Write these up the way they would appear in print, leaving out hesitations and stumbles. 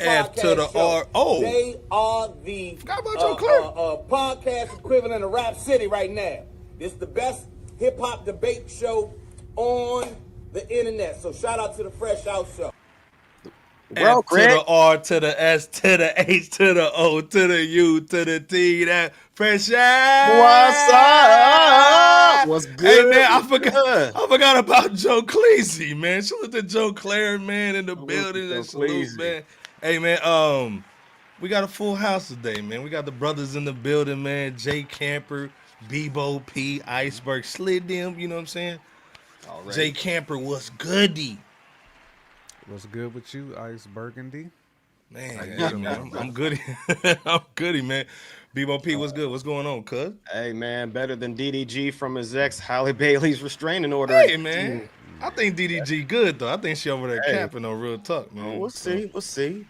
F to the R. Oh. They are the Forgot about Joe Claire. podcast equivalent of Rap City right now. This is the best hip-hop debate show on the internet. So shout out to the Fresh Out Show. F to the R to the S to the H to the O to the U to the T. That Fresh Out. What's good? Hey man, I forgot about Joe Cleese, man. Salute to Joe Claire, man, in the building. And salute, man. Hey man, we got a full house today, man. We got the brothers in the building, man. Jay Camper, Bebo P, Iceberg, Slid them. You know what I'm saying? Right. Jay Camper, what's goody? What's good with you, Ice Burgundy? Man, I'm goody. I'm goody, man. Bebo P, what's good? What's going on, cuz? Hey, man, better than DDG from his ex, Halle Bailey's restraining order. Hey, man. I think DDG good, though. I think she over there capping on real talk, man. We'll see. But,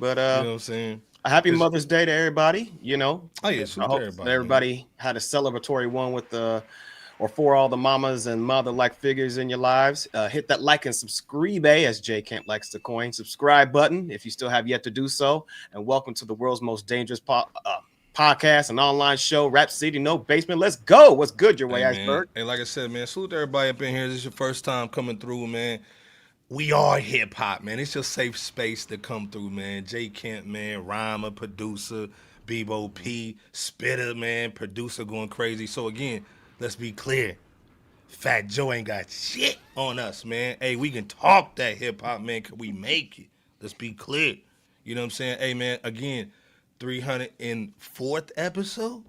you know what I'm saying? Happy Mother's Day to everybody, you know. Oh, yeah, I hope everybody had a celebratory one with or for all the mamas and mother-like figures in your lives. Hit that like and subscribe, as J Camp likes to coin. Subscribe button if you still have yet to do so. And welcome to the world's most dangerous podcast and online show, Rap City, No Basement. Let's go. What's good your way, Iceberg? Hey, like I said, man, salute to everybody up in here. This is your first time coming through, man. We are hip-hop, man. It's your safe space to come through, man. J Camp, man, rhymer, producer, Bebo P, spitter, man, producer going crazy. So, again, let's be clear. Fat Joe ain't got shit on us, man. Hey, we can talk that hip-hop, man. Can we make it? Let's be clear. You know what I'm saying? Hey, man, again, 304th episode?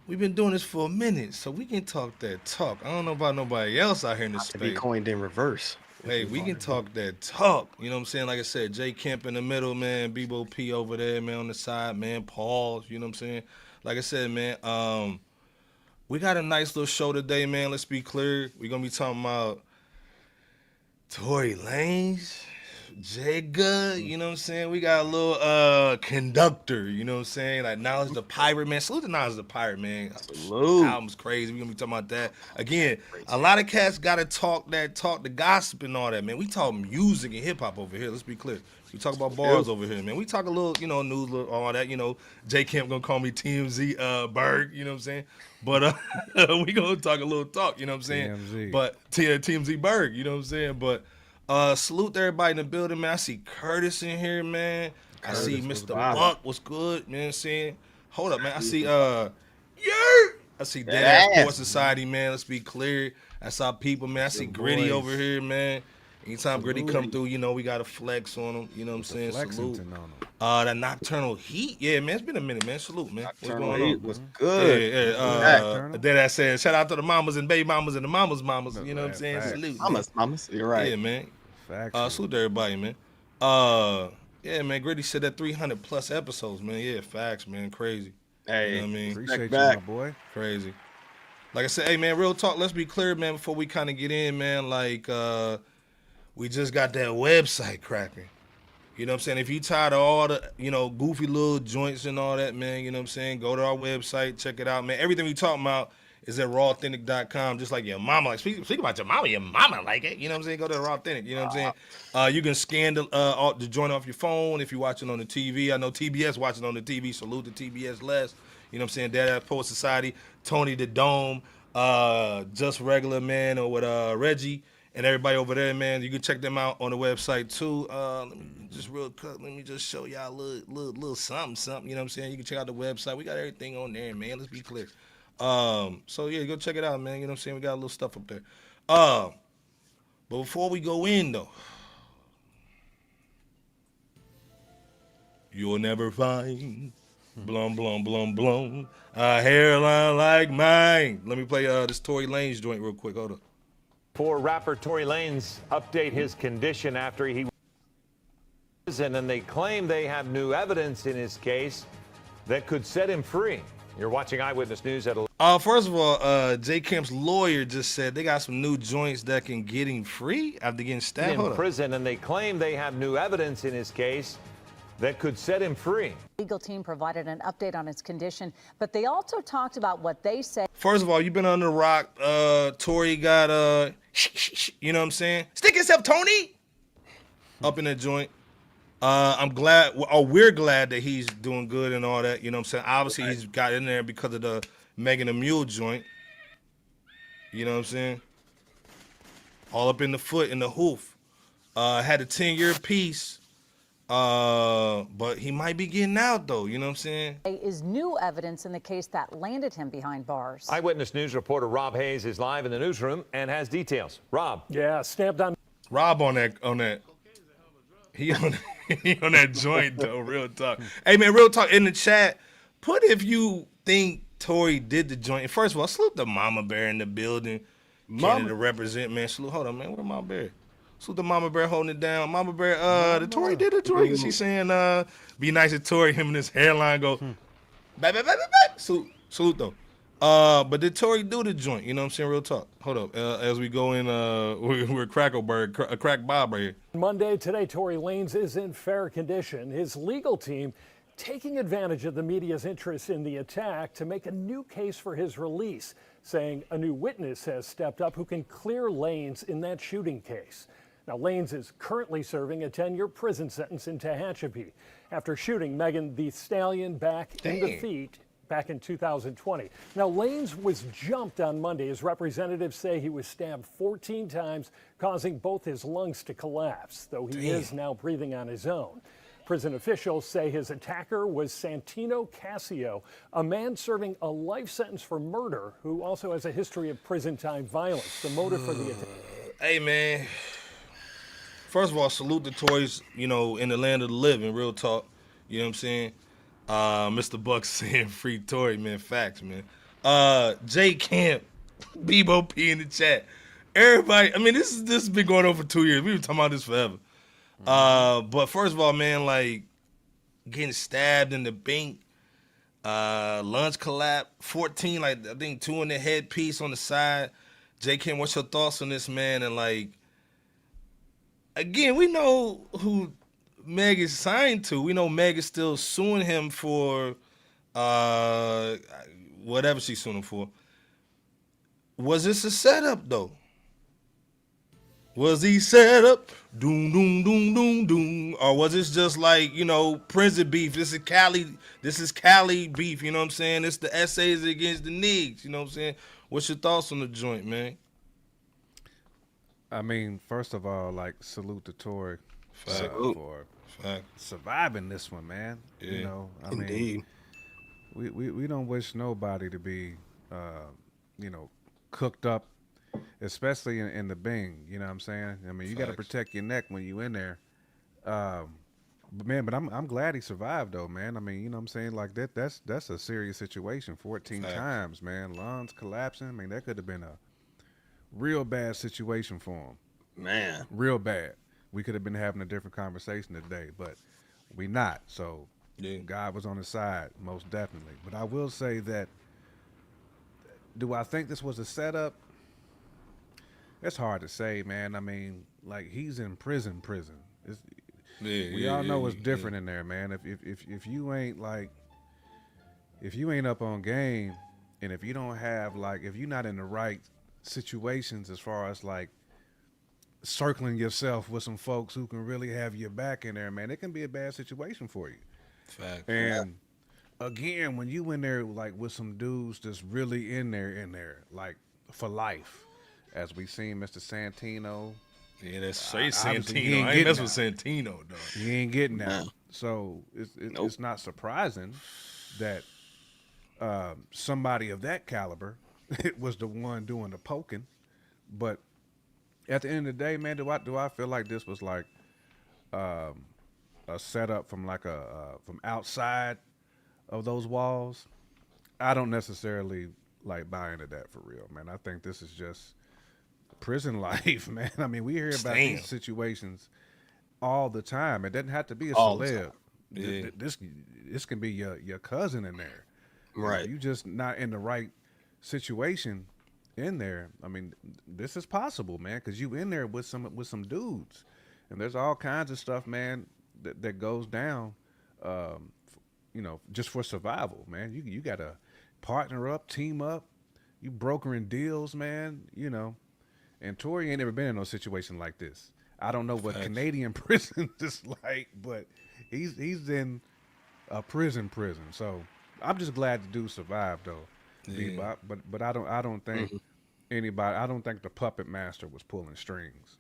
We've been doing this for a minute, so we can talk that talk. I don't know about nobody else out here in the space. To be coined in reverse. Hey, we can talk that talk. You know what I'm saying? Like I said, J Camp in the middle, man. Bebo P over there, man, on the side, man. Pause, you know what I'm saying? Like I said, man, we got a nice little show today, man. Let's be clear. We're going to be talking about Tory Lanez, Jigga, you know what I'm saying? We got a little Conductor, you know what I'm saying? Like Knowledge the Pirate, man. Salute to Knowledge the Pirate, man. Salute. The album's crazy. We're going to be talking about that. Again, a lot of cats got to talk the gossip and all that, man. We talk music and hip-hop over here. Let's be clear. We talk about bars over here, man. We talk a little, you know, news, all that, you know. J Camp gonna call me TMZ Berg, you know what I'm saying? But we gonna talk a little talk, you know what I'm saying? TMZ. But TMZ Berg, you know what I'm saying? But salute to everybody in the building, man. I see Curtis in here, man. I see Mr. Buck. What's good, man? I'm saying, hold up, man. I see I see Dead Sports Society, man. Let's be clear. That's our people, man. I see Gritty over here, man. Anytime Gritty come through, you know, we got to flex on them. You know what I'm saying? Salute. That Nocturnal Heat. Yeah, man, it's been a minute, man. Salute, man. What's going on? Was good. That said, shout out to the mamas and baby mamas and the mamas. You know what I'm saying? Salute. Mamas. You're right. Yeah, man. Salute to everybody, man. Yeah, man, Gritty said that 300 plus episodes, man. Yeah, facts, man. Crazy. Hey, you know what I mean? Appreciate you, my boy. Crazy. Like I said, hey, man, real talk. Let's be clear, man, before we kind of get in, man. Like, we just got that website cracking. You know what I'm saying? If you tired of all the, you know, goofy little joints and all that, man, you know what I'm saying? Go to our website, check it out, man. Everything we talking about is at rawauthentic.com, just like your mama. Like, speak about your mama like it. You know what I'm saying? Go to Raw Authentic, you know what I'm saying? You can scan the joint off your phone if you're watching on the TV. I know TBS watching on the TV. Salute to TBS Les. You know what I'm saying? Dad Poet Society, Tony the Dome, Just Regular Man, or with Reggie. And everybody over there, man, you can check them out on the website too. Let me just show y'all a little something. You know what I'm saying? You can check out the website. We got everything on there, man. Let's be clear. So yeah, go check it out, man. You know what I'm saying? We got a little stuff up there. But before we go in though, you'll never find blum blum blum blum a hairline like mine. Let me play this Tory Lanez joint real quick. Hold up. For rapper Tory Lanez update his condition after he was in, and they claim they have new evidence in his case that could set him free. You're watching Eyewitness News at 11. First of all, J Camp's lawyer just said they got some new joints that can get him free after getting stabbed in prison, and they claim they have new evidence in his case that could set him free. Legal team provided an update on his condition, but they also talked about what they say. First of all, you've been under the rock. Tory got you know what I'm saying? Stick yourself, Tony. Up in that joint. I'm glad, or we're glad that he's doing good and all that. You know what I'm saying? Obviously, he's got in there because of the Megan the Mule joint. You know what I'm saying? All up in the foot, in the hoof. Had a 10-year piece, but he might be getting out, though. You know what I'm saying? Is new evidence in the case that landed him behind bars. Eyewitness News reporter Rob Hayes is live in the newsroom and has details. Rob. Yeah, stamped on. Rob on that. He on that joint, though. Real talk. Hey, man, real talk. In the chat, put if you think Tory did the joint. First of all, salute the Mama Bear in the building. Canada represent, man. Salute. Hold on, man. Where Mama Bear? Salute the Mama Bear holding it down. Mama Bear, the Tory did it, Tory. She's saying, be nice to Tory. Him and his hairline go, back. Salute, though. But did Tory do the joint? You know what I'm saying? Real talk. Hold up. As we go in, we're Crackleberg, Crack Bob right here. Monday, today, Tory Lanez is in fair condition. His legal team taking advantage of the media's interest in the attack to make a new case for his release, saying a new witness has stepped up who can clear Lanez in that shooting case. Now, Lanez is currently serving a 10-year prison sentence in Tehachapi after shooting Megan Thee Stallion back in the feet back in 2020. Now, Lanez was jumped on Monday as representatives say he was stabbed 14 times, causing both his lungs to collapse, though he is now breathing on his own. Prison officials say his attacker was Santino Casio, a man serving a life sentence for murder who also has a history of prison time violence. The motive for the attack. Hey, man. First of all, salute the Tories, you know, in the land of the living, real talk. You know what I'm saying? Mr. Buck saying free Tory, man. Facts, man. J Camp, Bebo P in the chat. Everybody, I mean, this has been going on for 2 years. We've been talking about this forever. But first of all, man, like getting stabbed in the bank, lungs collapse, 14, like I think 2 in the head piece on the side. J Camp, what's your thoughts on this, man? And like, again, we know who Meg is signed to. We know Meg is still suing him for whatever she's suing him for. Was this a setup, though? Was he set up? Doom, doom, doom, doom, doom. Or was this just like, you know, prison beef? This is Cali beef, you know what I'm saying? It's the essays against the niggas, you know what I'm saying? What's your thoughts on the joint, man? I mean, first of all, like, salute to Tory for surviving this one, man. Yeah, you know, I indeed. mean, we don't wish nobody to be, you know, cooked up, especially in the Bing. You know what I'm saying? I mean, you got to protect your neck when you in there. But I'm glad he survived though, man. I mean, you know what I'm saying? Like that's a serious situation. 14 times, man. Lungs collapsing. I mean, that could have been a real bad situation for him. Man. Real bad. We could have been having a different conversation today, but we not. So God was on his side, most definitely. But I will say that, do I think this was a setup? It's hard to say, man. I mean, like, he's in prison. We all know it's different in there, man. If you ain't like, if you ain't up on game, and if you don't have like, if you're not in the right situations as far as like circling yourself with some folks who can really have your back in there, man, it can be a bad situation for you. Fact. And again, when you in there like with some dudes that's really in there, like for life, as we seen Mr. Santino. Yeah, that's straight Santino. I ain't mess with Santino, though. You ain't getting that. So it's not surprising that somebody of that caliber was the one doing the poking. But at the end of the day, man, do I feel like this was like a setup from like from outside of those walls? I don't necessarily like buy into that for real, man. I think this is just prison life, man. I mean, we hear about these situations all the time. It doesn't have to be a celeb. Yeah. This can be your cousin in there. Right. You just not in the right situation in there. I mean, this is possible, man, because you in there with some dudes, and there's all kinds of stuff, man, that goes down. You know, just for survival, man. You got to partner up, team up. You brokering deals, man. You know. And Tory ain't never been in no situation like this. I don't know what Canadian prison is like, but he's in a prison. So I'm just glad the dude survived though. Yeah. But I don't think anybody. I don't think the puppet master was pulling strings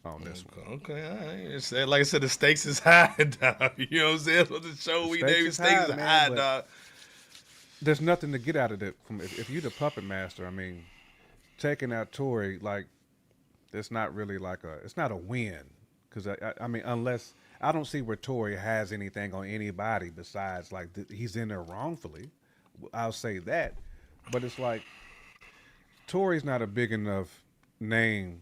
on this one. Okay, all right. It's, like I said, the stakes is high, dog. You know what I'm saying? For the show, we named stakes is high, dog. There's nothing to get out of it. If you're the puppet master, I mean, taking out Tory, like, it's not really like it's not a win. Because, I mean, unless, I don't see where Tory has anything on anybody besides, like, he's in there wrongfully. I'll say that. But it's like, Tory's not a big enough name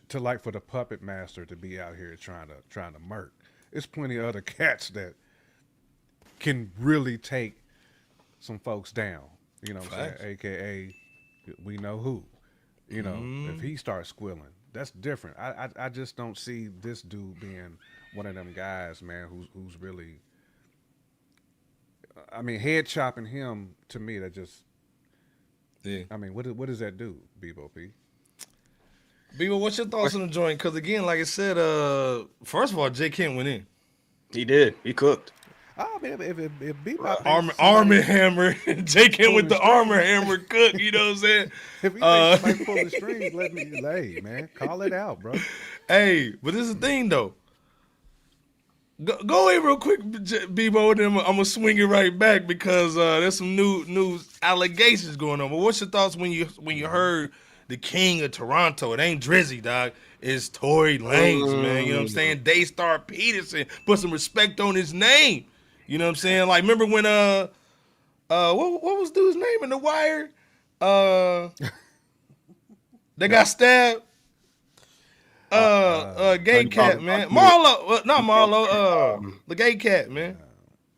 to like for the puppet master to be out here trying to murk. There's plenty of other cats that can really take some folks down. You know what I'm saying? AKA, we know who. You know, if he starts squilling, that's different. I just don't see this dude being one of them guys, man, who's really. I mean, head chopping him, to me, that just. Yeah. I mean, what does that do, Bebo P? Bebo, what's your thoughts on the joint? Because again, like I said, first of all, J. Kent went in. He did. He cooked. Oh man, if Bebo Arm and Hammer, J. Kent with the armor hammer cook. You know what I'm saying? If he thinks somebody pull the strings, let me lay, man. Call it out, bro. Hey, but this is the thing though. Go away real quick, Bebo, and then I'm gonna swing it right back because there's some new allegations going on. But what's your thoughts when you heard the king of Toronto? It ain't Drizzy, dog. It's Tory Lanez, man. You know what I'm saying? Daystar Peterson. Put some respect on his name. You know what I'm saying? Like, remember when what was dude's name in The Wire? They got stabbed. Gay cat, man. Marlo, not Marlo. The gay cat, man.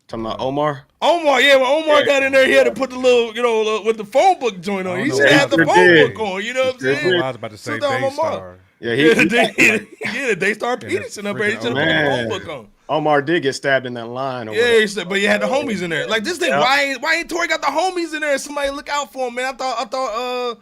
Talking about Omar? Omar, yeah. When Omar got in there, he had to put the little, with the phone book joint on. He should have had the phone book on. You know what I'm saying? I was about to say Daystar. Yeah, the Daystar Peterson up there. He should have put the phone book on. Omar did get stabbed in that line. Yeah, he said, but you had the homies in there. Like this thing, why ain't Tory got the homies in there? Somebody look out for him, man. I thought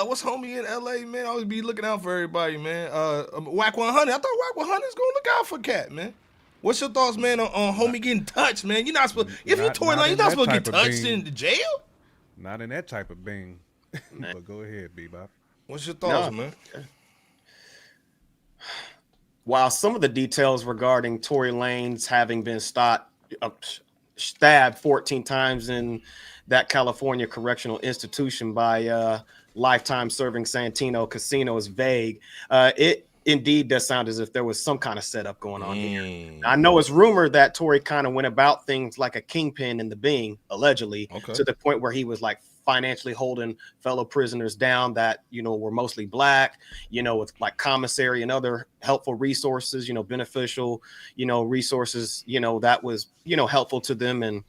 what's homie in LA, man? I always be looking out for everybody, man. Whack 100. I thought Whack 100 is gonna look out for Cat, man. What's your thoughts, man, on homie getting touched, man? You're not supposed. If you're Tory Lanez, you're not supposed to get touched in the jail. Not in that type of bing. But go ahead, Bebop. What's your thoughts, man? While some of the details regarding Tory Lanez having been stabbed 14 times in that California correctional institution by lifetime serving Santino Casino is vague, it indeed does sound as if there was some kind of setup going on here. I know it's rumored that Tory kind of went about things like a kingpin in the Bing, allegedly, to the point where he was like financially holding fellow prisoners down that, were mostly black, with like commissary and other helpful resources, beneficial, resources, that was, helpful to them, and,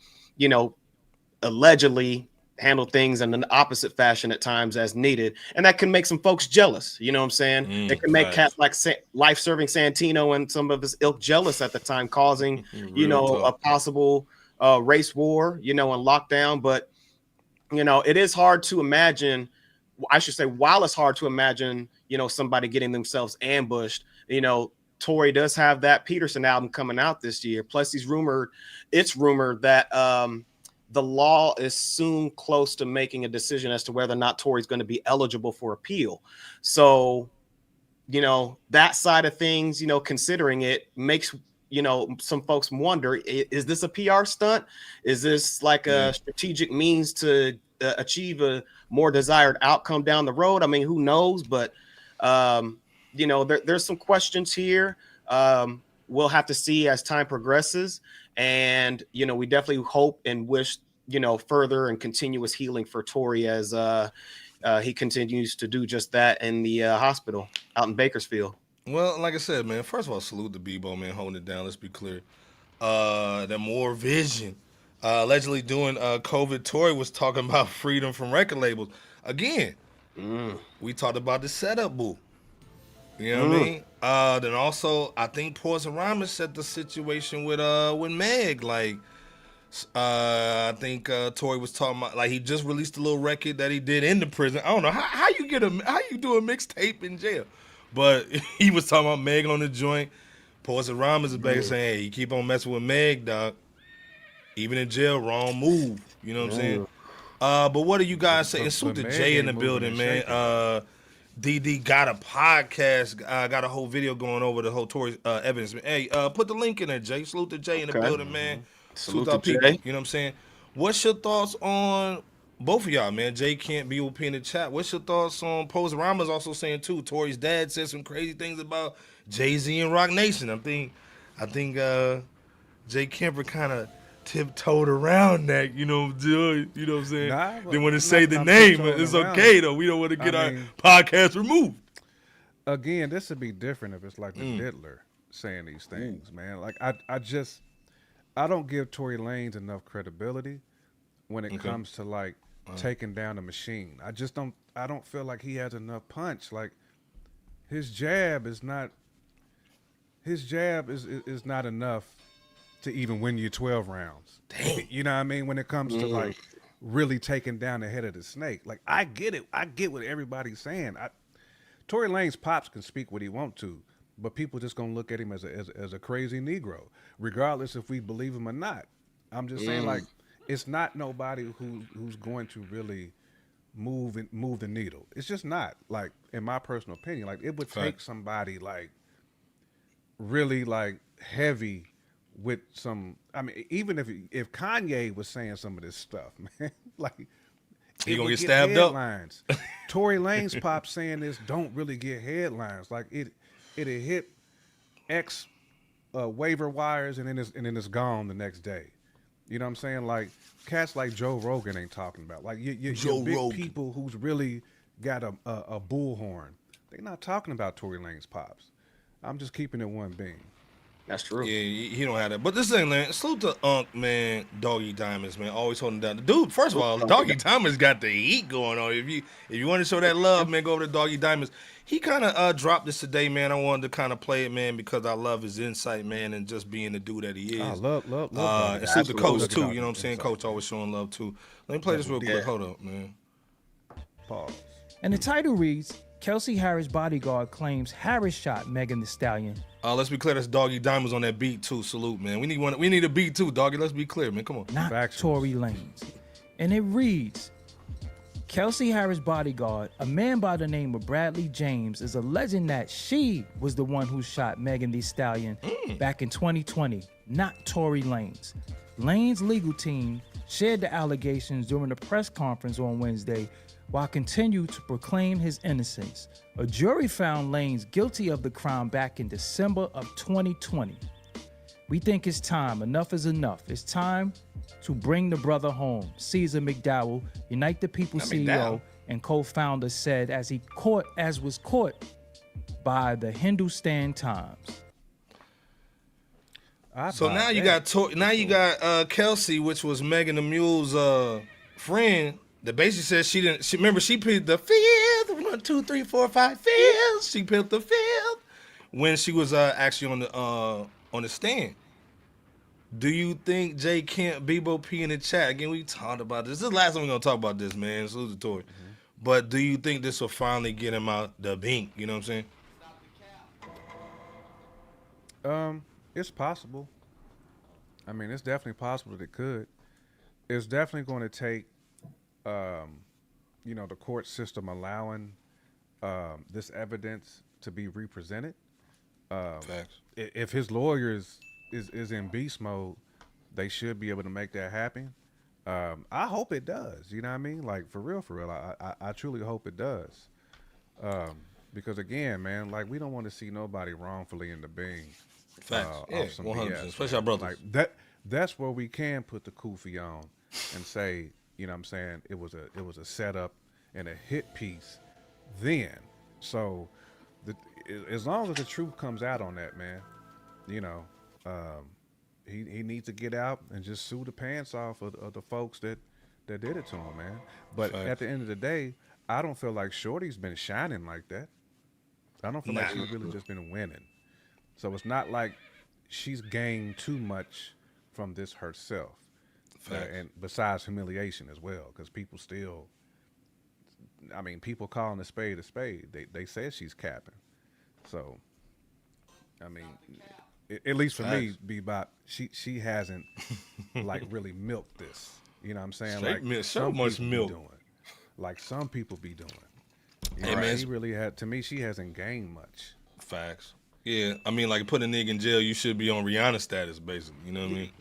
allegedly handle things in an opposite fashion at times as needed. And that can make some folks jealous. You know what I'm saying? It can make cats like life-serving Santino and some of his ilk jealous at the time, causing, a possible race war, and lockdown. But, it is hard to imagine, I should say, while it's hard to imagine, somebody getting themselves ambushed, Tory does have that Peterson album coming out this year. Plus it's rumored that the law is soon close to making a decision as to whether or not Tory's going to be eligible for appeal. So, that side of things, considering it makes, some folks wonder, is this a PR stunt? Is this like a strategic means to achieve a more desired outcome down the road? I mean, who knows? But, there's some questions here. We'll have to see as time progresses. And, we definitely hope and wish, further and continuous healing for Tory as he continues to do just that in the hospital out in Bakersfield. Well, like I said, man, first of all, salute the Bebo, man, holding it down. Let's be clear. That more vision. Allegedly doing COVID, Tory was talking about freedom from record labels. Again, we talked about the setup, boo. You know what I mean? Then also, I think Poison Rhymes set the situation with Meg. Like, I think Tory was talking about, like, he just released a little record that he did in the prison. I don't know how you do a mixtape in jail? But he was talking about Meg on the joint. Poison Rhymes is back saying, hey, you keep on messing with Meg, dog. Even in jail, wrong move. You know what I'm saying? But what do you guys say? And salute to Jay in the building, man. DD got a podcast, got a whole video going over the whole Tory evidence. Hey, put the link in there, Jay. Salute to Jay in the building, man. Salute our to people. Jay. You know what I'm saying? What's your thoughts on both of y'all, man? Jay can't be OP in the chat. What's your thoughts on Post Rama's also saying too? Tory's dad said some crazy things about Jay-Z and Roc Nation. I think Jay Kemper kind of tiptoed around that, you know what I'm saying? They want to say the name, but it's okay though. We don't want to get our podcast removed. Again, this would be different if it's like the Diddler saying these things, man. Like I don't give Tory Lanez enough credibility when it comes to like taking down a machine. I don't feel like he has enough punch. Like his jab is not enough to even win you 12 rounds. Dang. You know what I mean? When it comes to like really taking down the head of the snake. Like I get it. I get what everybody's saying. Tory Lanez pops can speak what he want to, but people just gonna look at him as a crazy Negro, regardless if we believe him or not. I'm just saying, like, it's not nobody who's going to really move the needle. It's just not. Like, in my personal opinion, like it would take somebody like really like heavy with some. I mean, even if Kanye was saying some of this stuff, man, like he gonna get stabbed headlines. Up. Tory Lanez pop saying this don't really get headlines. Like it'll hit X waiver wires and then it's gone the next day. You know what I'm saying? Like cats like Joe Rogan ain't talking about. Like your big Rogan. People who's really got a bullhorn. They're not talking about Tory Lanez pops. I'm just keeping it one being. That's true. Yeah, he don't have that. But this thing, man, salute to man, Doggy Diamonds, man, always holding down. The dude, first of all, Doggy Diamonds got the heat going on. If you want to show that love, man, go over to Doggy Diamonds. He kind of dropped this today, man. I wanted to kind of play it, man, because I love his insight, man, and just being the dude that he is. I love. And salute the coach too. You know what I'm saying? Coach always showing love too. Let me play this real quick. Hold up, man. Pause. And the title reads, Kelsey Harris bodyguard claims Harris shot Megan Thee Stallion. Let's be clear, that's Doggy Diamonds on that beat too. Salute, man. We need a beat too, Doggy. Let's be clear, man. Come on. Not Tory Lanez. And it reads, Kelsey Harris bodyguard, a man by the name of Bradley James, is alleging that she was the one who shot Megan Thee Stallion back in 2020, not Tory Lanez. Lanez' legal team shared the allegations during a press conference on Wednesday, while continued to proclaim his innocence. A jury found Lanez guilty of the crime back in December of 2020. We think it's time. Enough is enough. It's time to bring the brother home. Caesar McDowell, Unite the People CEO and co-founder, said as was caught by the Hindustan Times. So now you got Kelsey, which was Megan Thee Mule's friend. That basically says she didn't. She picked the field 1, 2, 3, 4, 5 fields. She picked the field when she was actually on the stand. Do you think Jay can't Bebo P in the chat? Again, we talked about this. This is the last time we're gonna talk about this, man. Salute to Tory. But do you think this will finally get him out the bink? You know what I'm saying? It's possible. I mean, it's definitely possible that it could. It's definitely going to take. The court system allowing this evidence to be represented. Facts. If his lawyer is in beast mode, they should be able to make that happen. I hope it does. You know what I mean? Like for real. I truly hope it does. Because again, man, like we don't want to see nobody wrongfully in the bing. Facts. Yeah, 100%. Especially our brothers. Like that's where we can put the kufi on and say. You know what I'm saying? It was a setup and a hit piece then. So as long as the truth comes out on that, man, he needs to get out and just sue the pants off of the folks that did it to him, man. But at the end of the day, I don't feel like Shorty's been shining like that. I don't feel like she's really just been winning. So it's not like she's gained too much from this herself. And besides humiliation as well, because people still I mean, people calling a spade a spade. They said she's capping. So, I mean, at least for me, Bebop, she hasn't like really milked this. You know what I'm saying? Straight like milk, so some much people milk. be doing. Like some people be doing. You Hey, know, man, she really had. To me, she hasn't gained much. Facts. Yeah, I mean, like putting a nigga in jail, you should be on Rihanna status, basically. You know what I mean?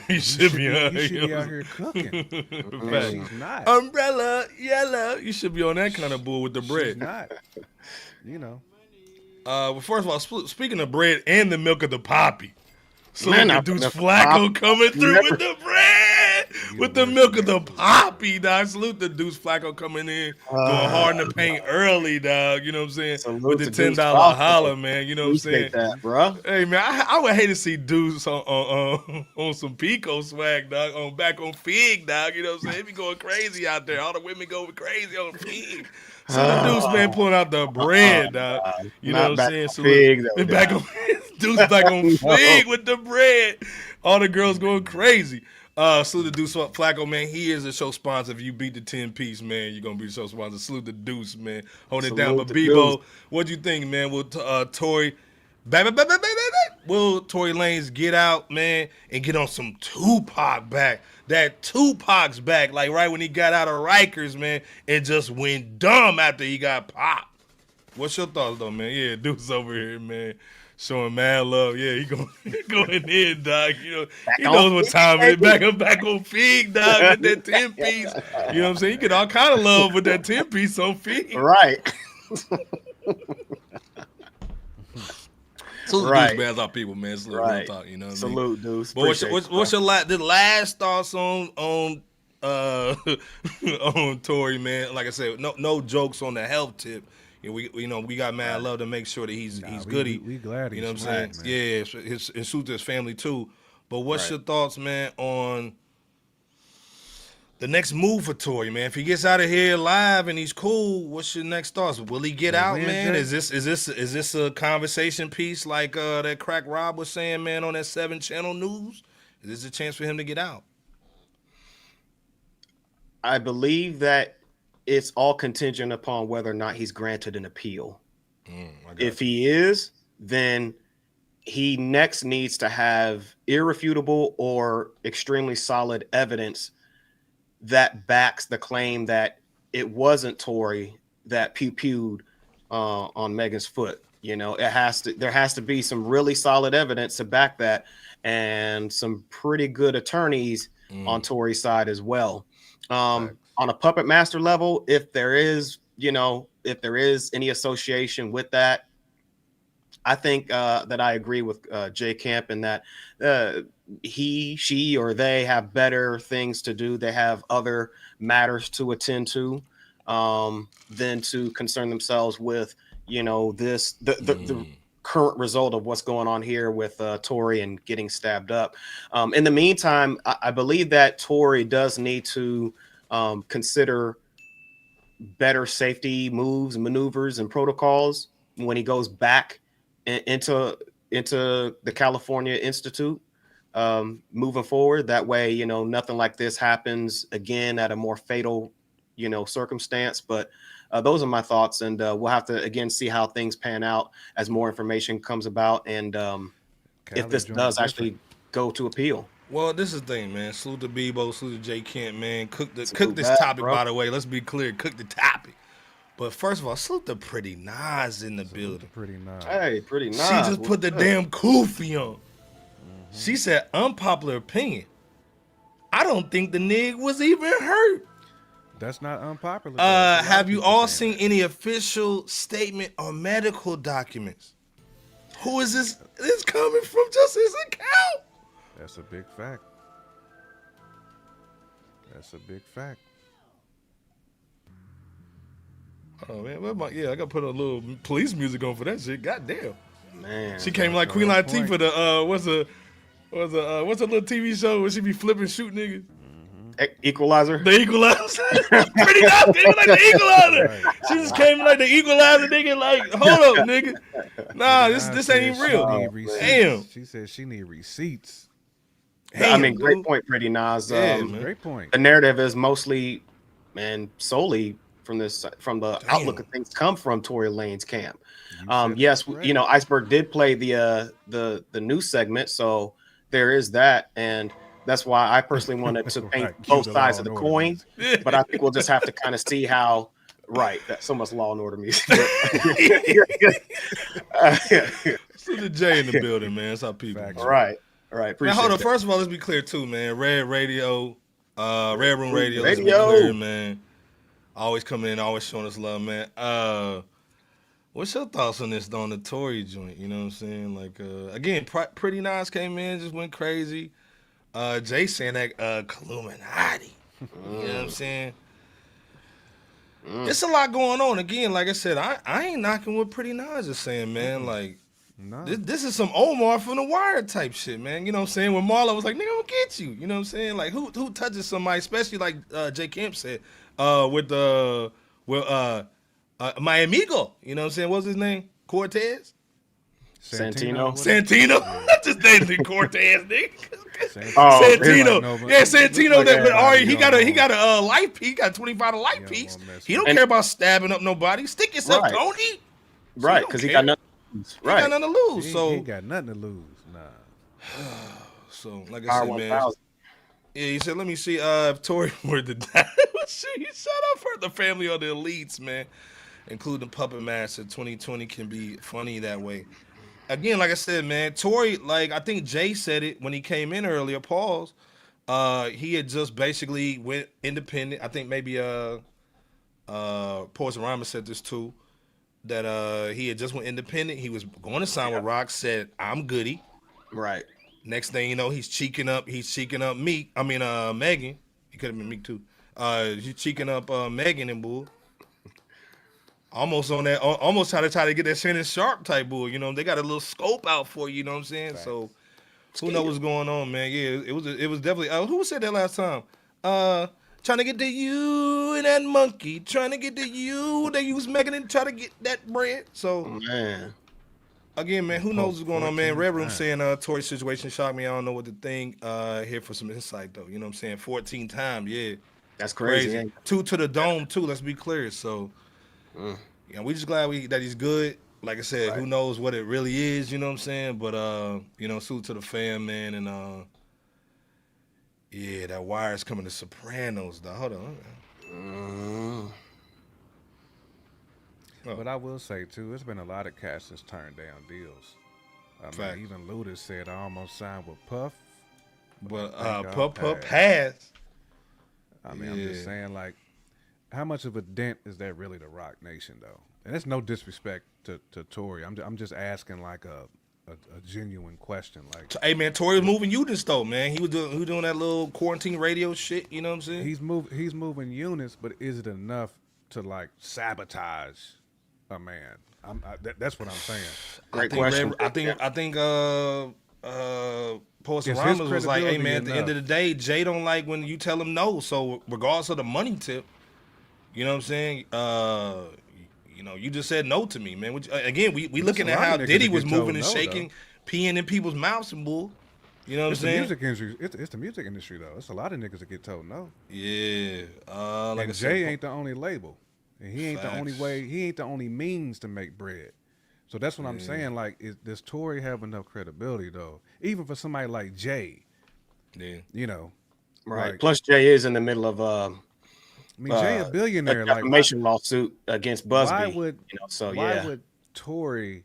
You should be You should be out here cooking. Facts. She's not. Umbrella, yellow. You should be on that kind of bull with the bread. She's not. You know. Well, first of all, speaking of bread and the milk of the poppy, so Man, the Deuce Flacco coming through with the bread, with the milk of the poppy, dog. Salute the Deuce Flacco coming in, going hard in the paint early, dog. You know what I'm saying? With the $10 holler, man. You know what I'm saying? That, bro. Hey man, I would hate to see Deuce on some Pico swag, dog. Back on Fig, dog. You know what I'm saying? He be going crazy out there. All the women going crazy on Fig. So the Deuce man pulling out the bread, dog. You know what I'm saying? So back on Deuce back on Fig with the bread. All the girls going crazy. Salute the Deuce Flacco, man. He is a show sponsor. If you beat the 10-piece, man, you're going to be the show sponsor. Salute the Deuce, man. Hold it down. But Bebo, what'd you think, man? Will Tory Lanez get out, man, and get on some Tupac back? That Tupac's back, like right when he got out of Rikers, man, and just went dumb after he got popped. What's your thoughts, though, man? Yeah, Deuce over here, man. Showing mad love. Yeah, he going in, dog. You know, he knows what time it is. Back on Fig, dog, with that 10-piece. You know what I'm saying? You get all kind of love with that 10-piece on Fig. Right. Salute Deuce, man. That's our people, man. Salute real talk, you know what I mean? Salute, Deuce. But what's your last thoughts on on Tory, man? Like I said, no jokes on the health tip. We got mad love to make sure that he's goody. We glad he's you know what I'm saying? man. Yeah, and salute to his family too. But what's your thoughts, man, on the next move for Tory, man? If he gets out of here live and he's cool, what's your next thoughts? Will he get out, man? Is this a conversation piece like that Crack Rob was saying, man, on that 7 Channel News? Is this a chance for him to get out? I believe that it's all contingent upon whether or not he's granted an appeal. If he is, then he next needs to have irrefutable or extremely solid evidence that backs the claim that it wasn't Tory that pew-pewed on Megan's foot. You know, there has to be some really solid evidence to back that, and some pretty good attorneys on Tory's side as well. On a puppet master level, if there is any association with that, I think that I agree with Jay Camp in that he, she, or they have better things to do. They have other matters to attend to than to concern themselves with, the current result of what's going on here with Tory and getting stabbed up. In the meantime, I believe that Tory does need to consider better safety moves, maneuvers, and protocols when he goes back into the California Institute moving forward. That way, nothing like this happens again at a more fatal, circumstance. But those are my thoughts, and we'll have to again see how things pan out as more information comes about, and if this does actually go to appeal. Well, this is the thing, man. Salute to Bebo, salute to Jay Kent, man. Cook this topic, bro. By the way. Let's be clear. Cook the topic. But first of all, salute to Pretty Nas in the building. Pretty Nas. Hey, Pretty Nas. She just put the damn kufi on. She said, unpopular opinion. I don't think the nigga was even hurt. That's not unpopular. Have you all seen any official statement or medical documents? Who is this? This coming from just his account. That's a big fact. That's a big fact. Oh man, I gotta put a little police music on for that shit. Goddamn. Man, she came like Queen Latifah for the what's a little TV show where she be flipping shoot niggas? Equalizer. The Equalizer. Pretty Nas came like the Equalizer. Right. She just came like the Equalizer, nigga. Like, hold up, nigga. Nah, this ain't even real. Damn. She said she need receipts. Damn, I mean, great point, Pretty Nas. Yeah, great point. The narrative is mostly and solely from the Damn. outlook of things come from Tory Lanez camp. said Yes, that's right. you know, Iceberg did play the news segment, so there is that, and that's why I personally wanted to paint Right, cue both the sides Law of the and Order coin. music. But I think we'll just have to kind of see how. Right, that's so much Law and Order music. So the J in the building, man. That's how people. Facts. do. Right. Now, Now, hold on. Appreciate that. First of all, let's be clear too, man. Red Radio, Red Room Radio. Let's be Radio. clear, man. Always coming in, always showing us love, man. What's your thoughts on this, on the Tory joint? You know what I'm saying? Like, again, Pretty Nice came in, just went crazy. Jay saying that Illuminati. You know what I'm saying? It's a lot going on. Again, like I said, I ain't knocking what Pretty Nice is saying, man. Like, No. this is some Omar from The Wire type shit, man. You know what I'm saying? When Marlo was like, nigga, I'm gonna get you. You know what I'm saying? Like, who touches somebody, especially like Jay Kemp said, with my amigo. You know what I'm saying? What's his name? Cortez? Santino. Santino? I just named him Cortez, nigga. Oh, Santino. like, no, Yeah, Santino. Yeah, But Ari, he got a yeah. life piece. He got 25 life Yeah, piece. won't mess He don't with care about stabbing up nobody. Stick yourself, Right. Tony. Right, don't because he care. got nothing. He got nothing to lose. He So, ain't got nothing to lose. Nah. so like I said, man. R1000. Yeah, he said, let me see if Tory were to die. Shut up for the family of the elites, man. Including Puppet Master. 2020 can be funny that way. Again, like I said, man, Tory, like I think Jay said it when he came in earlier, pause. He had just basically went independent. I think maybe Poison Rhymer said this too. That he had just went independent. He was going to sign with Roc, said, I'm goody. Right. Next thing you know, he's cheeking up Meek. I mean Megan. He could have been Meek too. He's cheeking up Megan and bull. Almost on that, almost try to get that Shannon Sharp type bull. You know, they got a little scope out for you. You know what I'm saying? Right. So who knows what's going on, man? Yeah, it was definitely. Who said that last time? Trying to get to you and that monkey. Trying to get to you. They use Megan and try to get that bread. So Man. again, man, who knows what's going on, man? 14 Red Room times. saying Tory's situation shocked me. I don't know what to think. Here for some insight though. You know what I'm saying? 14 times, yeah. That's crazy. ain't it? 2 to the dome too. Let's be clear. So, yeah, we just glad that he's good. Like I said, who knows what it really is? You know what I'm saying? But you know, salute to the fam, man, and yeah, that Wire's coming to Sopranos. Though. Hold on. But I will say too, it's been a lot of cats that's turned down deals. I Facts. mean, even Luda said I almost signed with Puff. But I think Pup I'll pass. I mean, I'm just saying, like, how much of a dent is that really to Roc Nation, though? And it's no disrespect to Tory. I'm just asking like a genuine question. Like, Hey man, Tory was moving units though, man. He was doing that little quarantine radio shit. You know what I'm saying? he's moving units, but is it enough to like sabotage a man? That's what I'm saying. Great question. I think Post Is his Ramos was like, hey credibility man, at the end of enough? the day, Jay don't like when you tell him no. So regardless of the money tip, you know what I'm saying? You know, you just said no to me, man. Which, again, we looking a at lot how of niggas Diddy that was get told moving and no, shaking, peeing in people's mouths and bull. You know what I'm It's the saying? music industry. It's the music industry though. It's a lot of niggas that get told no. Yeah. Like I And said, Jay ain't the only label, and he ain't the only Facts. way. He ain't the only means to make bread. So that's what I'm saying. Like, does Tory have enough credibility though? Even for somebody like Jay, yeah. you know, Right. like, Plus, Jay is in the middle of I mean, Jay a billionaire. a Like, defamation lawsuit against Buzbee. why would you know? So why yeah. would Tory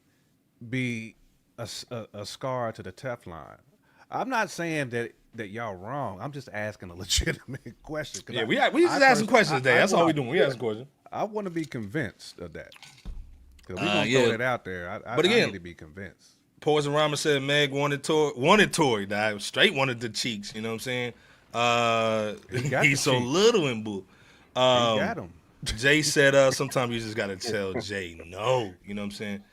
be a scar to the Teflon? I'm not saying that y'all wrong. I'm just asking a legitimate question. 'Cause Yeah, I- we just I asking pers- questions today. I That's all we want- doing. We asking questions. I want to be convinced of that. Because we're going to yeah. throw that out there. I But again- need to be convinced. Poison Rama said Meg wanted Tory. That straight wanted the cheeks. You know what I'm saying? He got He's the so cheeks. little and boo. He got him. Jay said sometimes you just gotta tell Jay no. You know what I'm saying?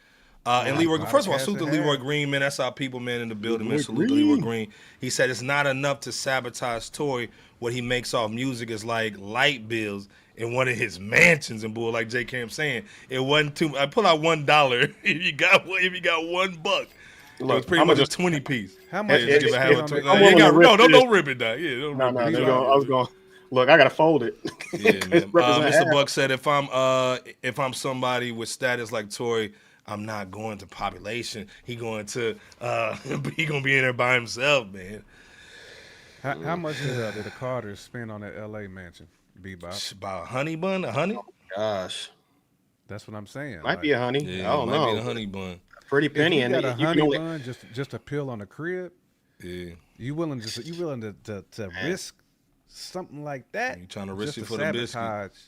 And Leroy, lot first of of all, cats salute to that Leroy have. Green, man. That's our people, man, in the building, man. Salute to Leroy Green. He said it's not enough to sabotage Tory. What he makes off music is like light bills in one of his mansions and bull, like Jay Cam saying. It wasn't too. I pull out $1 if you got $1. It was Look, pretty I'ma much just- a 20 piece. How much Hey, is just it have on a the- tw- I'm you willing got- to rip no, this. don't rip it down. Yeah, don't No, rip no, it. they're He's going, Look, I gotta fold it. Yeah, man. Represent Mr. half. Buck said if I'm somebody with status like Tory, I'm not going to population. He going to he gonna be in there by himself, man. How much did the Carters spend on that L.A. mansion, Bebop? About a honey bun, a honey. Gosh, That's what I'm saying. might be a honey. Yeah, I don't might know. be a honey bun. Pretty If penny, you and got a you can honey only. bun just to peel on the crib, Yeah, you willing to risk something like that? You trying to risk just it to for the biscuit? sabotage?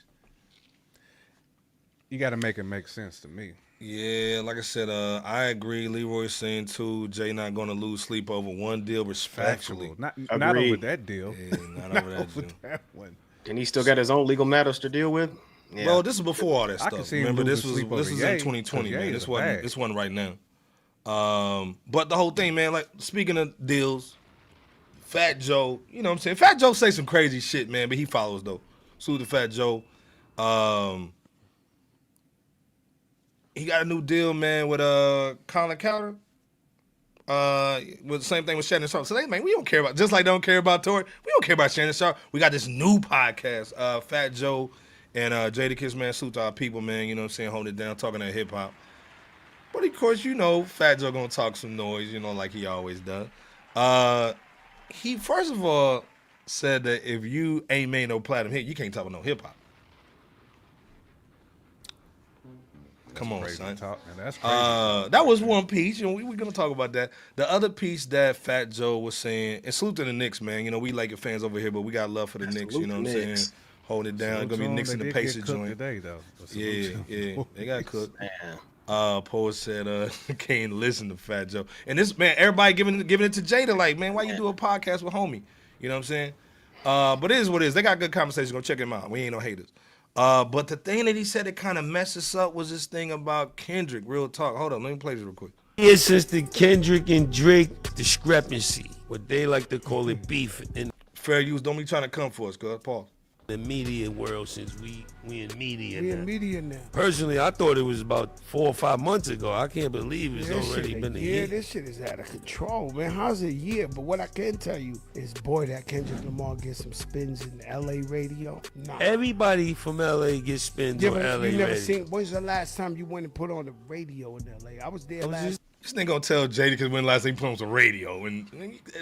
You got to make it make sense to me. yeah. Like I said, I agree. Leroy's saying too. Jay not gonna lose sleep over one deal respectfully. Factual. Not over Agreed. that deal. Yeah, not over that Over deal. that one. And he still got his own legal matters to deal with. Yeah. Bro, this is before all that I can stuff. see him Remember, this losing was sleep in over Ye, 2020, 'cause Ye man. is a bag. This wasn't right now. But the whole thing, man. Like speaking of deals, Fat Joe, you know what I'm saying? Fat Joe say some crazy shit, man, but he follows though. Salute to Fat Joe. He got a new deal, man, with Colin Cowder. With the same thing with Shannon Sharp. So they, man, we don't care about, just like they don't care about Tory, we don't care about Shannon Sharp. We got this new podcast, Fat Joe and Jadakiss, man. Salute to our people, man. You know what I'm saying? Holding it down, talking that hip hop. But of course, you know, Fat Joe gonna talk some noise, you know, like he always does. He first of all said that if you ain't made no platinum hit, you can't talk about no hip hop. Come on, Crazy son. talk, man. That's crazy. That was one piece, you know, we're gonna talk about that. The other piece that Fat Joe was saying, and salute to the Knicks, man. You know, we like your fans over here, but we got love for the Knicks, you know what I'm saying? Knicks. Holding it down. Salute Gonna be to 'em. Knicks in They the did get Pacers cooked joint. today, though. But salute Yeah, to 'em. yeah. They got cooked. Man. Poet said, can't listen to Fat Joe. And this, man, everybody giving it to Jada, like, man, why you do a podcast with homie? You know what I'm saying? But it is what it is. They got good conversations. Go check them out. We ain't no haters. But the thing that he said that kind of messed us up was this thing about Kendrick. Real talk. Hold on, let me play this real quick. It's since the Kendrick and Drake discrepancy, what they like to call it beef in Fair use. Don't be trying to come for us, cuz. Pause. the media world since we in media We now. in media now. Personally, I thought it was about 4 or 5 months ago. I can't believe it's This already shit been a year. year. This shit is out of control, man. How's it a year? But what I can tell you is, boy, that Kendrick Lamar gets some spins in LA radio. Nah. Everybody from LA gets spins Yeah, on but LA you never radio. seen. When's the last time you went and put on the radio in LA? I was there last. This nigga gonna tell Jadakiss when last time he put on some radio. And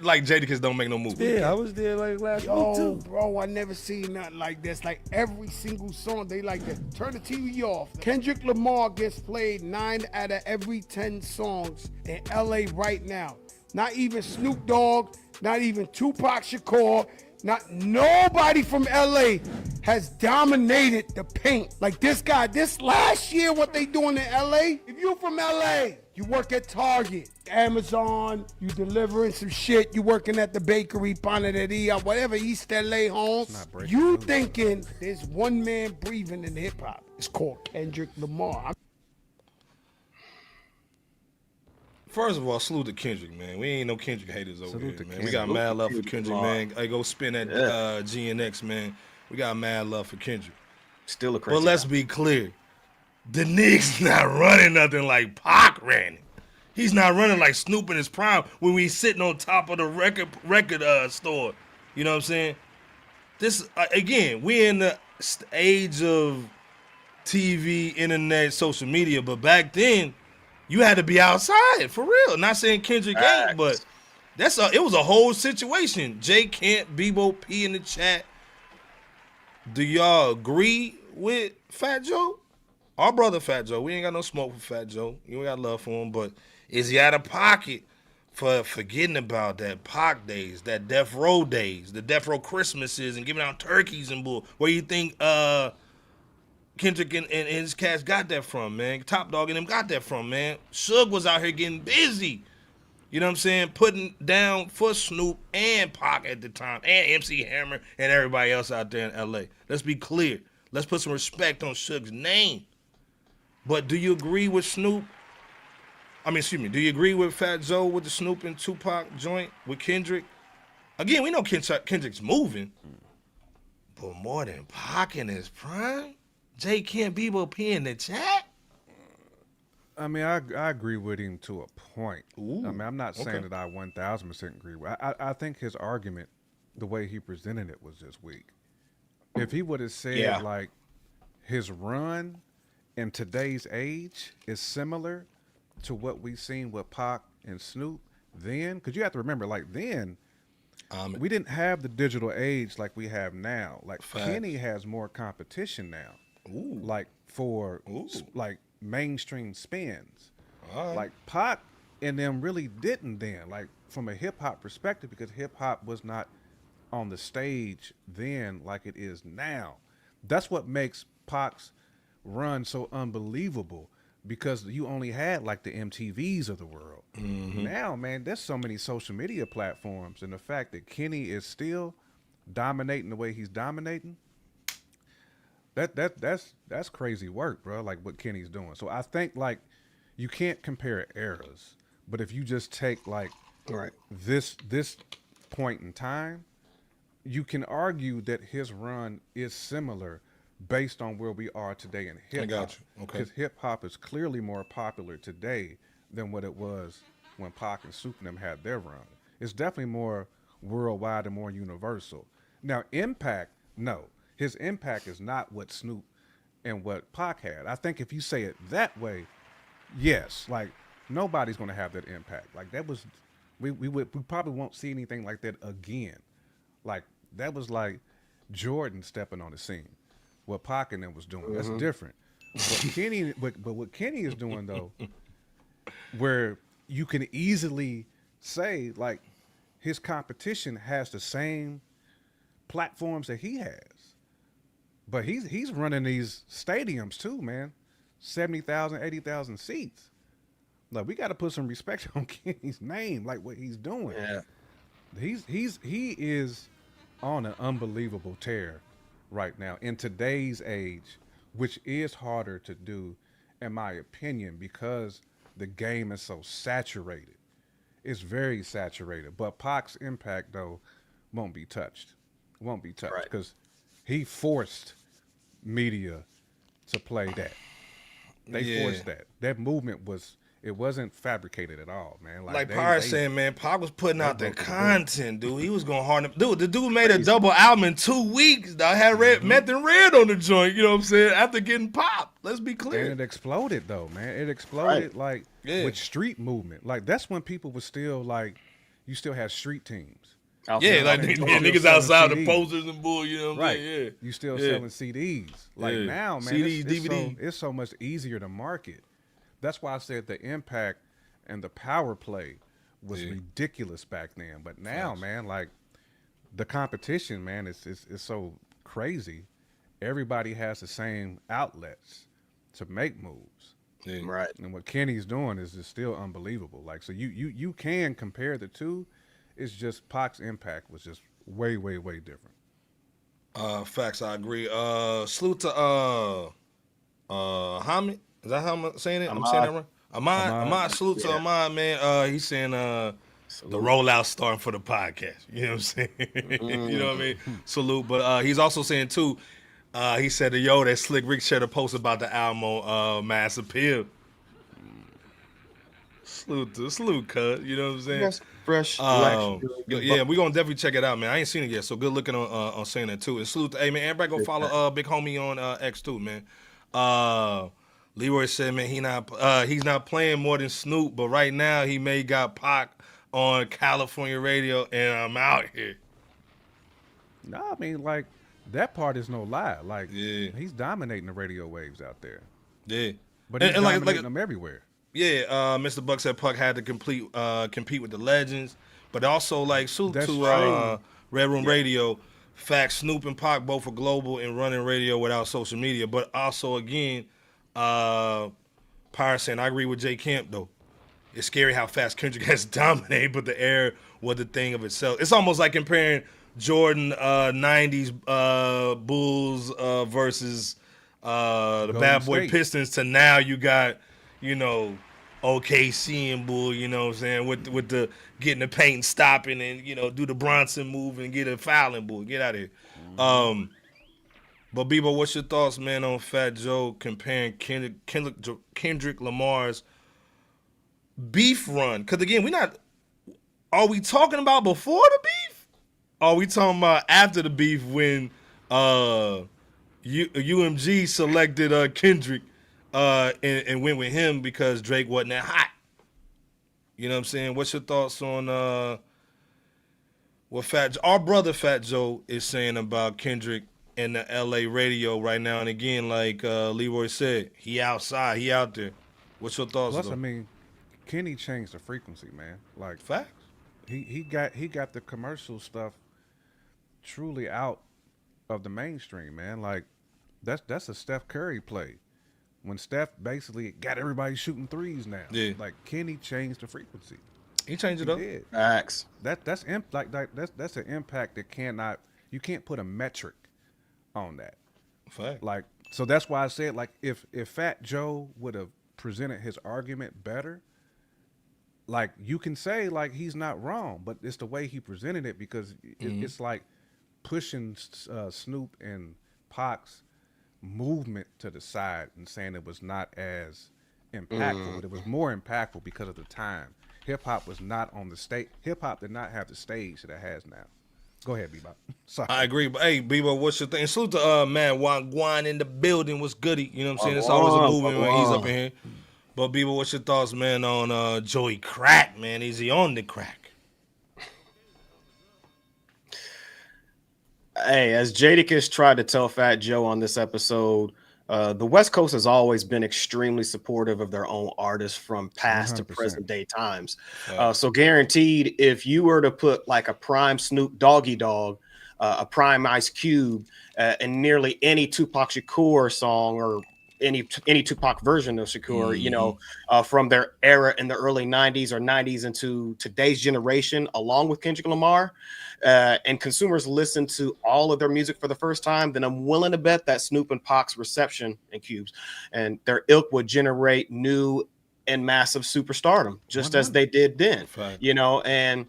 like, Jadakiss don't make no move. Yeah, I was there like last week Yo, too. bro, I never seen nothing like this. Like every single song, they like to turn the TV off. Kendrick Lamar gets played 9 out of every 10 songs in LA right now. Not even Snoop Dogg, not even Tupac Shakur, not nobody from LA has dominated the paint. Like this guy, this last year, what they doing in LA, if you from LA, you work at Target, Amazon, you delivering some shit, you working at the bakery, Panaderia, whatever, East LA homes, not breaking you news. thinking there's one man breathing in hip hop. It's called Kendrick Lamar. First of all, salute to Kendrick, man. We ain't no Kendrick haters over Salute here, to man. We Kendrick. got mad love for Kendrick Kendrick, Lamar. man. Hey, go spin that Yeah. GNX, man. We got mad love for Kendrick. Still a crazy. But let's be clear. The Knicks not running nothing like Pac ran it. He's not running like Snoop in his prime when we sitting on top of the record store. You know what I'm saying? This, again, we in the age of TV, internet, social media, but back then, you had to be outside for real. Not saying Kendrick ain't, but it was a whole situation. Jay Kent, Bebo P in the chat. Do y'all agree with Fat Joe? Our brother Fat Joe. We ain't got no smoke for Fat Joe. You ain't got love for him, but is he out of pocket for forgetting about that Pac days, that Death Row days, the Death Row Christmases and giving out turkeys and bull? Where you think Kendrick and his cats got that from, man? Top Dog and them got that from, man. Suge was out here getting busy. You know what I'm saying? Putting down for Snoop and Pac at the time, and MC Hammer and everybody else out there in L.A. Let's be clear. Let's put some respect on Suge's name. But do you agree with Snoop? Do you agree with Fat Joe with the Snoop and Tupac joint with Kendrick? Again, we know Kendrick's moving, but more than Pac in his prime? Jay Kent, Bebo P in the chat? I mean, I agree with him to a point. Ooh, I mean, I'm not saying okay. that I 1000% agree with. I think his argument, the way he presented it, was just weak. if he would have said like his run in today's age is similar to what we seen with Pac and Snoop then, because you have to remember, like then we didn't have the digital age like we have now. Like Kenny has more competition now. Ooh. Like for like mainstream spins. All right. Like Pac and them really didn't then, like from a hip hop perspective, because hip hop was not on the stage then like it is now. That's what makes Pac's run so unbelievable, because you only had like the MTVs of the world. Now, man, there's so many social media platforms, and the fact that Kenny is still dominating the way he's dominating, that's crazy work, bro. Like what Kenny's doing. So I think like you can't compare eras, but if you just take like this point in time, you can argue that his run is similar based on where we are today in hip hop. I got you. Okay. Because hip hop is clearly more popular today than what it was when Pac and Snoop and them had their run. It's definitely more worldwide and more universal. Now, impact, no. His impact is not what Snoop and what Pac had. I think if you say it that way, yes, like nobody's gonna have that impact. Like that was, we probably won't see anything like that again. Like that was like Jordan stepping on the scene. What Pac and them was doing, that's different. But what Kenny is doing though, where you can easily say like his competition has the same platforms that he has, but he's running these stadiums too, man, 70,000, 80,000 seats. Like we got to put some respect on Kenny's name, like what he's doing. Yeah, he is on an unbelievable tear right now in today's age, which is harder to do, in my opinion, because the game is so saturated. It's very saturated. But Pac's impact, though, won't be touched. Won't be touched because he forced media to play that. They forced that. That movement wasn't fabricated at all, man. Like Pyre saying, man, Pac was putting out the content, dude. He was going hard. Dude, the dude made a double album in 2 weeks. I had Meth and Red on the joint, you know what I'm saying, after getting popped. Let's be clear. And it exploded, though, man. It exploded, with street movement. Like, that's when people were still, like, you still had street teams. Like niggas outside the posters and bull, you know what I'm saying? Yeah. You still selling CDs. Like, now, man, CDs, DVD. It's so much easier to market. That's why I said the impact and the power play was ridiculous back then. But now, man, like the competition, man, it's so crazy. Everybody has the same outlets to make moves. Right. And what Kenny's doing is still unbelievable. Like, so you can compare the two. It's just Pac's impact was just way, way, way different. Facts, I agree. Salute to Hamid. Is that how I'm saying it? I'm saying that right? Ahmad, salute to Ahmad, man. He's saying the rollout starting for the podcast. You know what I'm saying? You know what I mean? Salute. But he's also saying, too, he said, that Slick Rick shared a post about the album on Mass Appeal. Salute, cuz. You know what I'm saying? That's fresh. Yeah, we're going to definitely check it out, man. I ain't seen it yet, so good looking on saying that, too. And salute to, hey, man, everybody go follow Big Homie on X, too, man. Leroy said, man, he's not playing more than Snoop, but right now he may got Pac on California radio, and I'm out here. No, I mean, like, that part is no lie. Like, he's dominating the radio waves out there. Yeah. But he's dominating them everywhere. Yeah, Mr. Buck said Pac had to compete with the legends, but also, like, salute to Red Room Radio. Facts, Snoop and Pac both are global and running radio without social media, but also, again, Pyre saying, I agree with Jay Camp, though. It's scary how fast Kendrick has dominated, but the era was the thing of itself. It's almost like comparing Jordan 90s Bulls versus the Bad Boy Pistons to now you got, OKC and Bull, you know what I'm saying, with the getting the paint and stopping and, do the Bronson move and get a fouling, Bull. Get out of here. But Bebo, what's your thoughts, man, on Fat Joe comparing Kendrick Lamar's beef run? Because again, are we talking about before the beef? Or are we talking about after the beef when UMG selected Kendrick and went with him because Drake wasn't that hot. You know what I'm saying? What's your thoughts on what our brother Fat Joe is saying about Kendrick and the LA radio right now? And again, like Leroy said, he outside, he out there. What's your thoughts? Plus, I mean, Kenny changed the frequency, man. Like facts. He got the commercial stuff truly out of the mainstream, man. Like that's a Steph Curry play. When Steph basically got everybody shooting threes now. Yeah. Like Kenny changed the frequency. He changed it up. Did. Facts. That's an impact that you can't put a metric on that. Fact. Like, so that's why I said, like, if Fat Joe would have presented his argument better, like, you can say, like, he's not wrong, but it's the way he presented it, because it's like pushing Snoop and Pac's movement to the side and saying it was not as impactful, but it was more impactful because of the time. Hip hop was not on the stage. Hip hop did not have the stage that it has now. Go ahead, Bebop. Sorry. I agree. But hey, Bebop, what's your thing? Salute to man Juan in the building. What's goody? You know what I'm saying? It's always a movement when he's up in here. But Bebop, what's your thoughts, man, on Joey Crack, man? Is he on the crack? Hey, as Jadakiss tried to tell Fat Joe on this episode, the West Coast has always been extremely supportive of their own artists from past 100%. to present day times. So guaranteed, if you were to put like a prime Snoop Doggy Dogg, a prime Ice Cube, and nearly any Tupac Shakur song or any Tupac version of Shakur, you know, from their era in the early 90s or 90s into today's generation, along with Kendrick Lamar, and consumers listen to all of their music for the first time, then I'm willing to bet that Snoop and Pac's reception and Cubes and their ilk would generate new and massive superstardom, just 100. As they did then, you know, and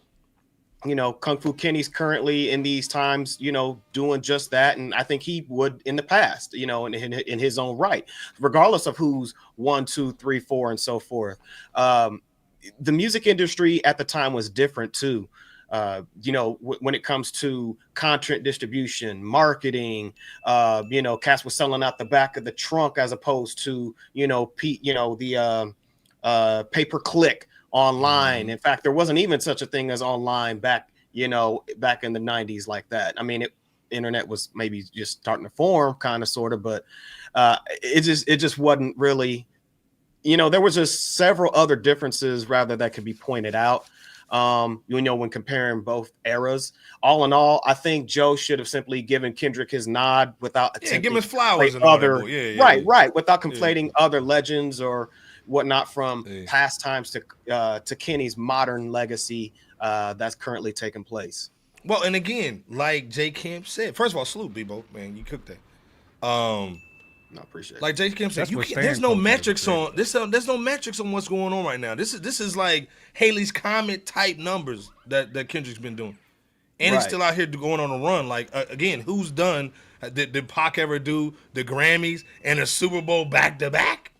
you know, Kung Fu Kenny's currently in these times, you know, doing just that. And I think he would in the past, you know, in his own right, regardless of who's 1, 2, 3, 4, and so forth. The music industry at the time was different too. You know, when it comes to content distribution, marketing, you know, cats was selling out the back of the trunk as opposed to, you know, the pay-per-click online. In fact, there wasn't even such a thing as online back in the 90s like that. I mean, internet was maybe just starting to form, kind of, sort of, but it just wasn't really, you know, there was just several other differences rather that could be pointed out. You know, when comparing both eras, all in all, I think Joe should have simply given Kendrick his nod without attempting give him his flowers and other, right, without conflating other legends or whatnot from past times to Kenny's modern legacy that's currently taking place. Well, and again, like Jay Camp said, first of all, salute, Bebo, man, you cooked that. I appreciate it. Like Jay Camp said, there's no metrics on this. There's no metrics on what's going on right now. This is like Haley's Comet type numbers that Kendrick's been doing, and he's still out here going on a run. Like again, who's done? Did Pac ever do the Grammys and a Super Bowl back to back?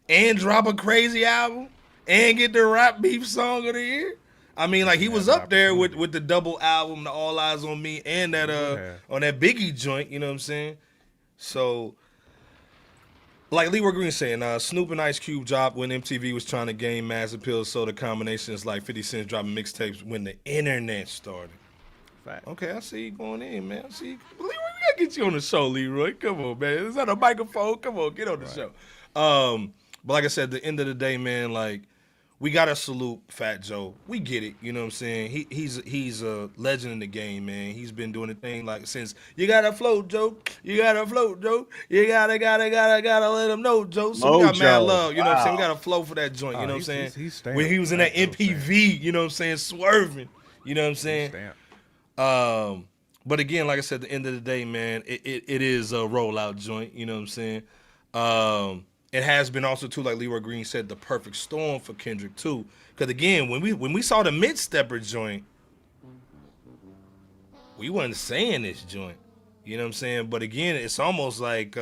And drop a crazy album and get the Rap Beef Song of the Year. I mean, like, he was up there with the double album, the All Eyes on Me, and that on that Biggie joint. You know what I'm saying? So, like Leroy Green saying, Snoop and Ice Cube dropped when MTV was trying to gain mass appeal. So the combination is like 50 Cent dropping mixtapes when the internet started. Fact. Okay, I see you going in, man. I see you. Leroy, we gotta get you on the show, Leroy. Come on, man. Is that a microphone? Come on, get on the show. But like I said, at the end of the day, man, like, we gotta salute Fat Joe. We get it, you know what I'm saying? He's a legend in the game, man. He's been doing the thing like since you gotta float, Joe. You gotta float, Joe. You gotta let him know, Joe. So we got mad love, you know what I'm saying? We gotta flow for that joint, you know what I'm saying? When he was in that MPV, you know what I'm saying, swerving, you know what I'm saying? But again, like I said, at the end of the day, man, it is a rollout joint, you know what I'm saying? It has been also too, like Leroy Green said, the perfect storm for Kendrick too. Because again, when we saw the Mid-Stepper joint, we wasn't saying this joint. You know what I'm saying? But again, it's almost like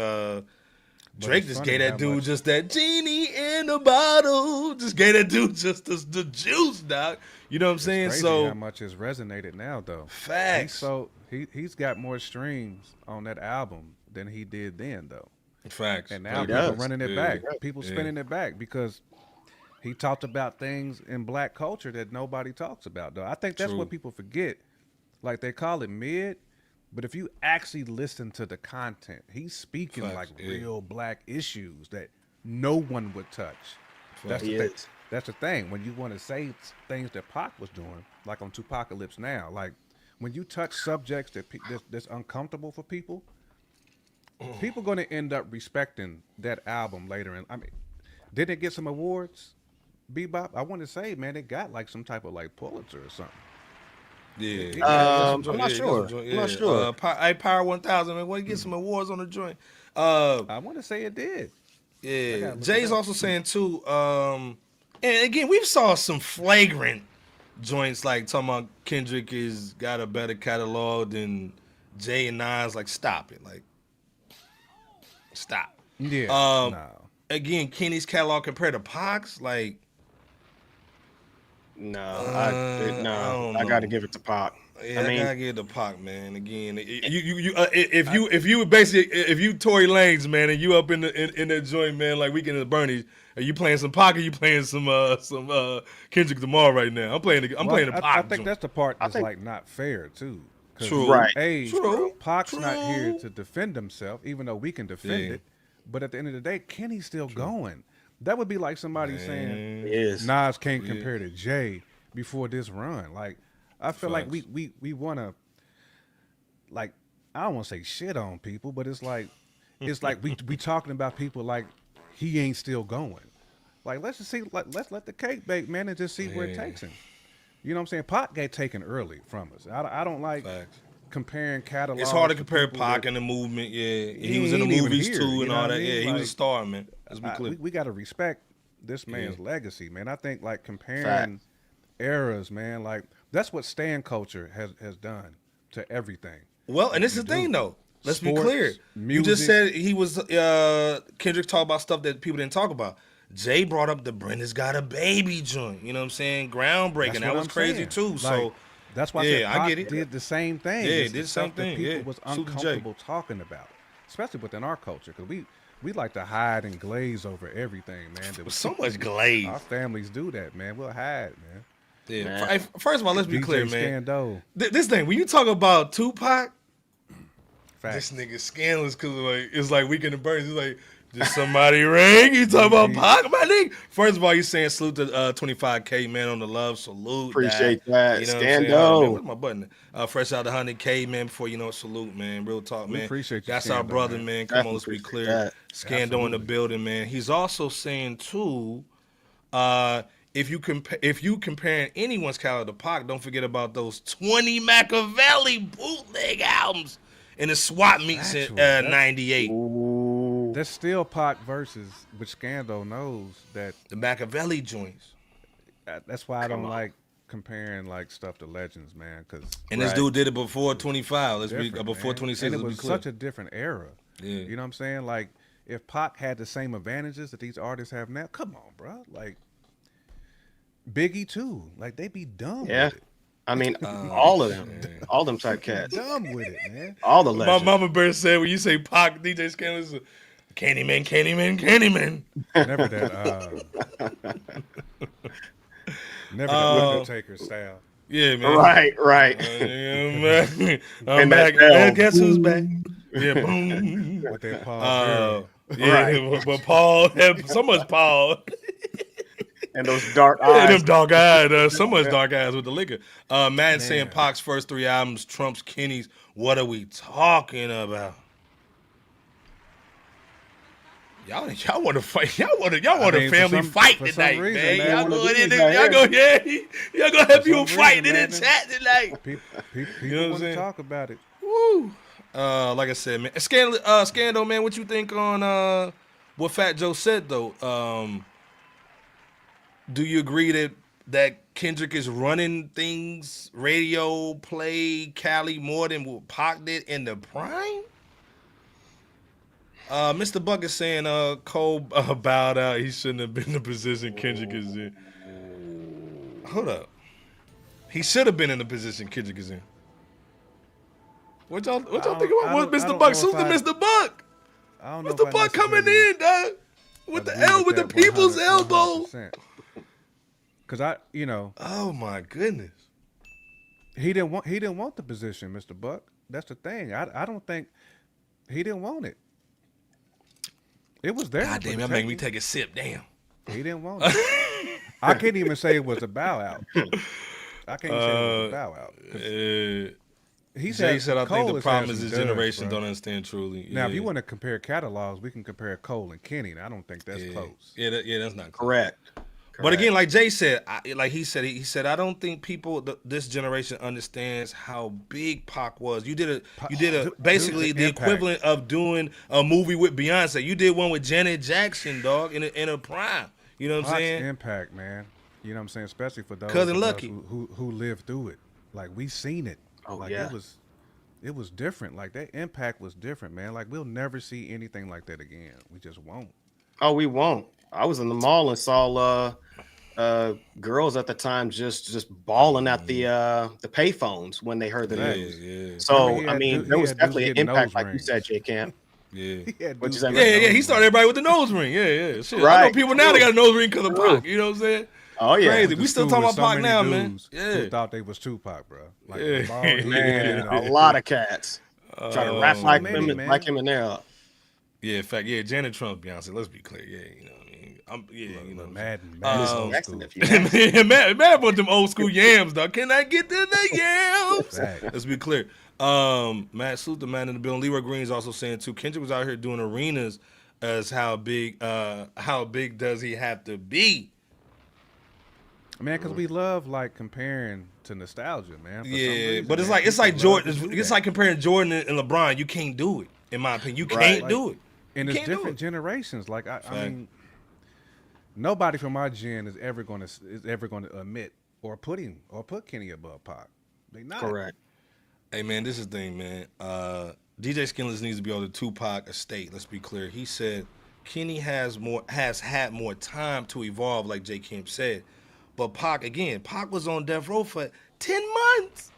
Drake just gave that dude just that genie in a bottle. Just gave that dude just the juice, dog. You know what I'm saying? Crazy So how much has resonated now, though. Facts. He's got more streams on that album than he did then, though. Facts. And now people running it back. People spinning it back because he talked about things in black culture that nobody talks about, though. I think that's what people forget. Like, they call it mid, but if you actually listen to the content, he's speaking like real black issues that no one would touch. That's the thing. That's the thing. When you want to say things that Pac was doing, like on Tupacalypse Now, like when you touch subjects that's uncomfortable for people, people going to end up respecting that album later. And I mean, did it get some awards? Bebop? I want to say, man, it got like some type of like Pulitzer or something. Yeah, I'm not sure. I'm not sure. Power 1000, man. Want to get some awards on the joint? I want to say it did. Yeah, Jay's also saying too. And again, we've saw some flagrant joints like talking about Kendrick is got a better catalog than Jay and Nas. Like, stop it. Like, stop. Yeah. No. Again, Kenny's catalog compared to Pac's, like. I got to give it to Pac. Yeah, I gotta give it to Pac, man. Again, if you Tory Lanez, man, and you up in the joint, man, like Weekend at Bernie's, are you playing some Pac or you playing some Kendrick Lamar right now? I'm playing the Pac. I think that's the part that's like not fair too. True. Right. Pac's not here to defend himself, even though we can defend it. But at the end of the day, Kenny's still going. That would be like somebody saying Nas can't compare to Jay before this run. Like, I feel like we want to, like, I don't want to say shit on people, but it's like we talking about people like he ain't still going. Like, let's just see, let's let the cake bake, man, and just see where it takes him. You know what I'm saying? Pac got taken early from us. I don't like comparing catalogs. It's hard to compare Pac and the movement. Yeah, he was in the movies too and all that. Yeah, he was a star, man. Let's be clear. We got to respect this man's legacy, man. I think like comparing eras, man, like that's what stan culture has done to everything. Well, and this is the thing though. Let's be clear. Music. You just said he was Kendrick talked about stuff that people didn't talk about. Jay brought up the Brenda's Got a Baby joint. You know what I'm saying? Groundbreaking. That was crazy too. Like, so that's why I get it. Did the same thing. Yeah, did the same thing. People was uncomfortable talking about, especially within our culture, because we like to hide and glaze over everything, man. There was so much glaze. Our families do that, man. We'll hide, man. Yeah. Man. First of all, let's be clear, man. Scando. This thing, when you talk about Tupac, this nigga scandalous because like it's like Weekend at Bernie's. It's like just somebody ring. You talking about Pac, my nigga? First of all, you saying salute to 25K, man, on the love. Salute. Appreciate that. You know Scando. Where's my button? Fresh out the 100K, man. Before you know it, salute, man. Real talk, man. We appreciate you. That's our brother, man. Come on, let's be clear. Scando in the building, man. He's also saying too, if you comparing anyone's catalog to Pac, don't forget about those 20 Machiavelli bootleg albums in the swap meets in '98. There's still Pac verses, which Scando knows that the Machiavelli joints. That's why I don't like comparing like stuff to legends, man. And this dude did it before 25. Let's be before 26. And it was such a different era. Yeah, you know what I'm saying? Like if Pac had the same advantages that these artists have now, come on, bro. Like Biggie too. Like they be dumb. Yeah. With it. I mean, all of them, all them type cats. Dumb with it, man. All the legends. My mama bear said when you say Pac, DJ Scandalous, Candyman. Never that. Never that Undertaker style. Yeah, man. Right. I'm back. Man, guess who's back? Yeah, boom. With that Paul. Yeah, but Paul had so much Paul. And those dark eyes. Them dark eyes. So much dark eyes with the liquor. Madden saying Pac's first 3 albums trumps Kenny's. What are we talking about? Y'all want to fight? Y'all want a family fight tonight, man. Y'all gonna have people fighting in the chat tonight. People want to talk about it. Woo. Like I said, man. Scandal, man. What you think on what Fat Joe said though? Do you agree that Kendrick is running things, radio play, Cali more than what Pac did in the prime? Mr. Buck is saying Cole bowed out. He shouldn't have been in the position Kendrick is in. Hold up. He should have been in the position Kendrick is in. What y'all think about Mr. Buck? Who's the Mr. Buck? I don't know. Mr. Buck coming in, dog. With the people's elbow. Because Oh my goodness. he didn't want the position, Mr. Buck. That's the thing. I don't think he didn't want it. It was there. God damn, that make me take a sip. Damn. He didn't want it. I can't even say it was a bow out. I can't even say it was a bow out. He said, I think the problem is his this generation don't understand truly. Now, if you want to compare catalogs, we can compare Cole and Kenny, and I don't think that's close. Yeah, that's not close. Correct. But again, like Jay said, he said, I don't think this generation understands how big Pac was. You did basically the equivalent of doing a movie with Beyonce. You did one with Janet Jackson, dog, in a prime. You know what I'm saying? Impact, man. You know what I'm saying? Especially for those Cousin of us Lucky who lived through it. Like, we seen it. Oh, like, yeah. It was different. Like, that impact was different, man. Like, we'll never see anything like that again. We just won't. Oh, we won't. I was in the mall and saw girls at the time just bawling at the payphones when they heard the news. Yeah. So I mean, there was definitely an impact, like you said, J Camp. Yeah. He started everybody with the nose ring. Yeah. Shit. Right. I know people now that got a nose ring because of Pac. You know what I'm saying? Oh yeah. Crazy. We still talking about Pac now, man. Yeah. Who thought they was Tupac, bro? Like, Man, a lot of cats try to rap like him in there. Yeah, in fact, Janet Trump, Beyonce. Let's be clear. Yeah, you know what I mean. Madden. Mad about them old school yams, dog. Can I get to the yams? Let's be clear. Matt, salute the man in the building. Leroy Green's also saying too. Kendrick was out here doing arenas as how big does he have to be? Man, because we love like comparing to nostalgia, man. But it's like Jordan. It's like comparing Jordan and LeBron. You can't do it, in my opinion. You can't do it. And it's different generations. Like I mean, nobody from our gen is ever going to admit or put Kenny above Pac. They not. Correct. Hey man, this is the thing, man. DJ Skinless needs to be on the Tupac estate. Let's be clear. He said Kenny has had more time to evolve, like J. Kemp said. But Pac was on death row for 10 months.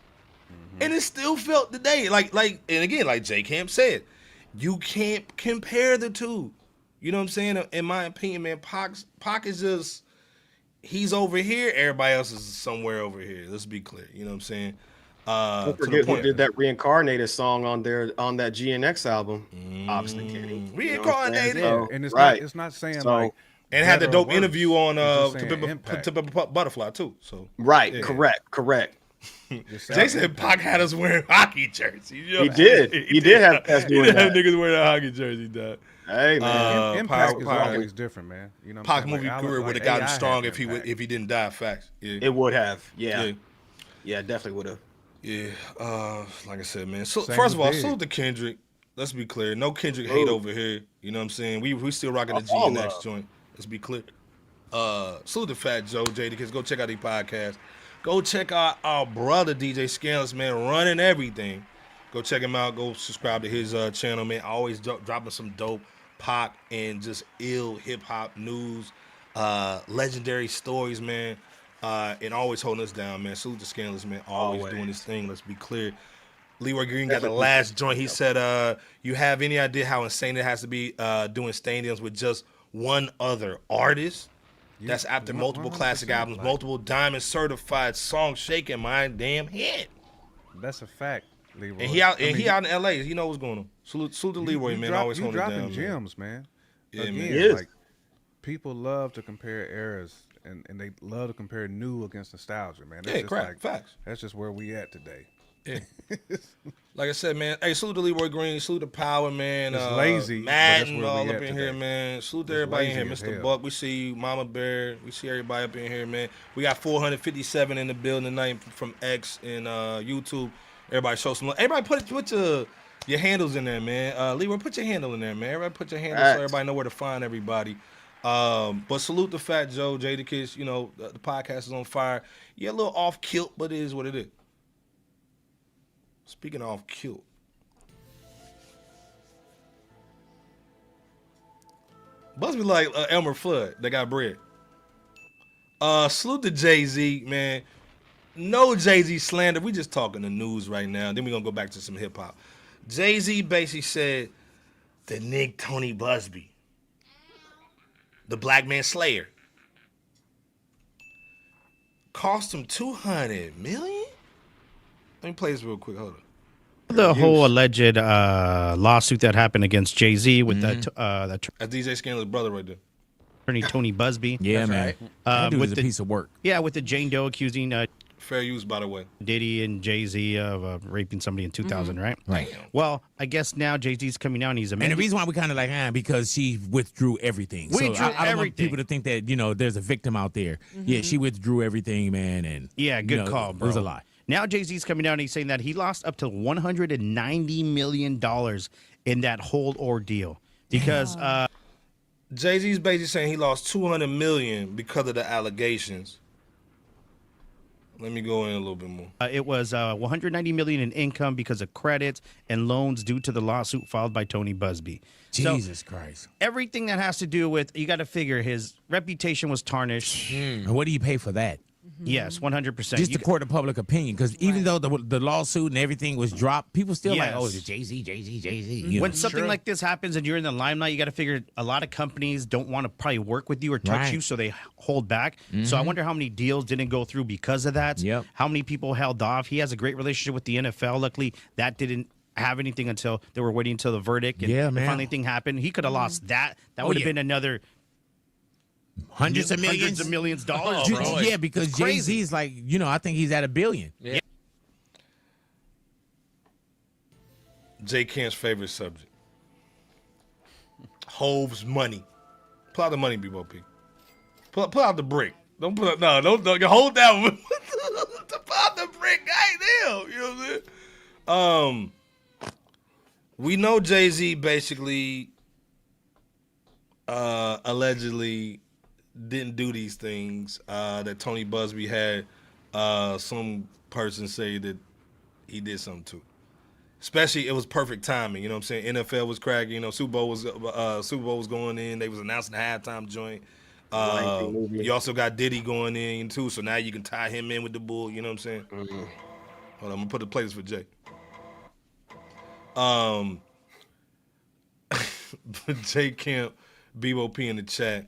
And it still felt today. Like J. Camp said, you can't compare the two. You know what I'm saying? In my opinion, man, Pac is just, he's over here, everybody else is somewhere over here. Let's be clear. You know what I'm saying? Don't forget who did that Reincarnated song on that GNX album. Obviously, Kenny. Reincarnated. And it's not saying like. And had the dope interview on To Butterfly too. So right, correct. Jay said Pac had us wearing hockey jerseys. You know? He did have us doing that. Niggas wearing a hockey jersey, dog. Hey man, Impact is always different, man. You know, Pac movie career would have gotten strong if he didn't die. Facts. Yeah. It would have. Yeah, definitely would have. Yeah, like I said, man. So first of all, salute to Kendrick. Let's be clear. No Kendrick hate over here. You know what I'm saying? We still rocking the GNX joint. Let's be clear. Salute to Fat Joe, Jadakiss. Go check out the podcast. Go check out our brother DJ Scanless, man, running everything. Go check him out. Go subscribe to his channel, man. Always dropping some dope Pac and just ill hip hop news, legendary stories, man. And always holding us down, man. Salute to Scanless, man. Always doing his thing. Let's be clear. Leroy Green got the last joint. He said, you have any idea how insane it has to be doing stadiums with just one other artist? That's after multiple classic albums, multiple diamond certified songs shaking my damn head. That's a fact, Leroy. And he out in LA. He know what's going on. Salute to Leroy, man. Always holding it down. Dropping gems, man. Yeah, again, man. Like, people love to compare eras and they love to compare new against nostalgia, man. That's correct. Facts. That's just where we at today. Yeah. Like I said, man. Hey, salute to Leroy Green. Salute to Power, man. It's lazy. Madden all up in here, man. Salute to everybody in here. Mr. Hell. Buck, we see you. Mama Bear, we see everybody up in here, man. We got 457 in the building tonight from X and YouTube. Everybody show some love. Everybody put your handles in there, man. Leroy, put your handle in there, man. Everybody put your handle so everybody know where to find everybody. But salute to Fat Joe, Jadakiss. You know, the podcast is on fire. Yeah, a little off kilt, but it is what it is. Speaking of kilt, Buzbee like Elmer Fudd. They got bread. Salute to Jay-Z, man. No Jay-Z slander. We just talking the news right now. Then we're going to go back to some hip-hop. Jay-Z basically said the nigga Tony Buzbee, the black man slayer, cost him $200 million? Let me play this real quick. Hold on. The whole alleged lawsuit that happened against Jay-Z with that That's DJ Scanlon's brother right there. attorney Tony Buzbee. Yeah, That's man. right. That dude with is a piece of work. Yeah, with the Jane Doe accusing fair use, by the way, Diddy and Jay-Z of raping somebody in 2000, right? Right. Well, I guess now Jay-Z's coming out and he's And amending. the reason why we kind of like, because she withdrew everything. Withdrew so I don't want everything. people to think that, there's a victim out there. Yeah, she withdrew everything, man. And Yeah, good call, bro. It was a lie. Now Jay-Z's coming out and he's saying that he lost up to $190 million in that whole ordeal because Jay-Z's basically saying he lost $200 million because of the allegations. Let me go in a little bit more. it was $190 million in income because of credits and loans due to the lawsuit filed by Tony Buzbee. Jesus Christ. Everything that has to do with, you got to figure his reputation was tarnished. And what do you pay for that? Yes, 100%. Just to court of public opinion, because even though the lawsuit and everything was dropped, people still like, Yes. it's Jay-Z, Jay-Z, Jay-Z. When something like this happens and you're in the limelight, you got to figure a lot of companies don't want to probably work with you or touch Right. you, so they hold back. So I wonder how many deals didn't go through because of that. Yep. How many people held off. He has a great relationship with the NFL. Luckily, that didn't have anything until they were waiting until the verdict. And Yeah, the man. finally thing happened. He could have lost that. That would have been another Hundreds of millions dollars. Ju- bro. Yeah, because It's crazy. Jay-Z's like, I think he's at $1 billion. Yeah. J. Camp's favorite subject. Hove's money. Pull out the money, B.O.P. Pull out the brick. Don't put up. No, don't hold that one. Pull out the brick. Goddamn. You know what I'm saying? We know Jay-Z basically allegedly didn't do these things that Tony Buzbee had some person say that he did something to. Especially, it was perfect timing. You know what I'm saying? NFL was cracking. Super Bowl was going in. They was announcing the halftime joint. You also got Diddy going in too. So now you can tie him in with the bull. You know what I'm saying? Hold on, I'm gonna put the playlist for Jay. J Camp, B.O.P. in the chat.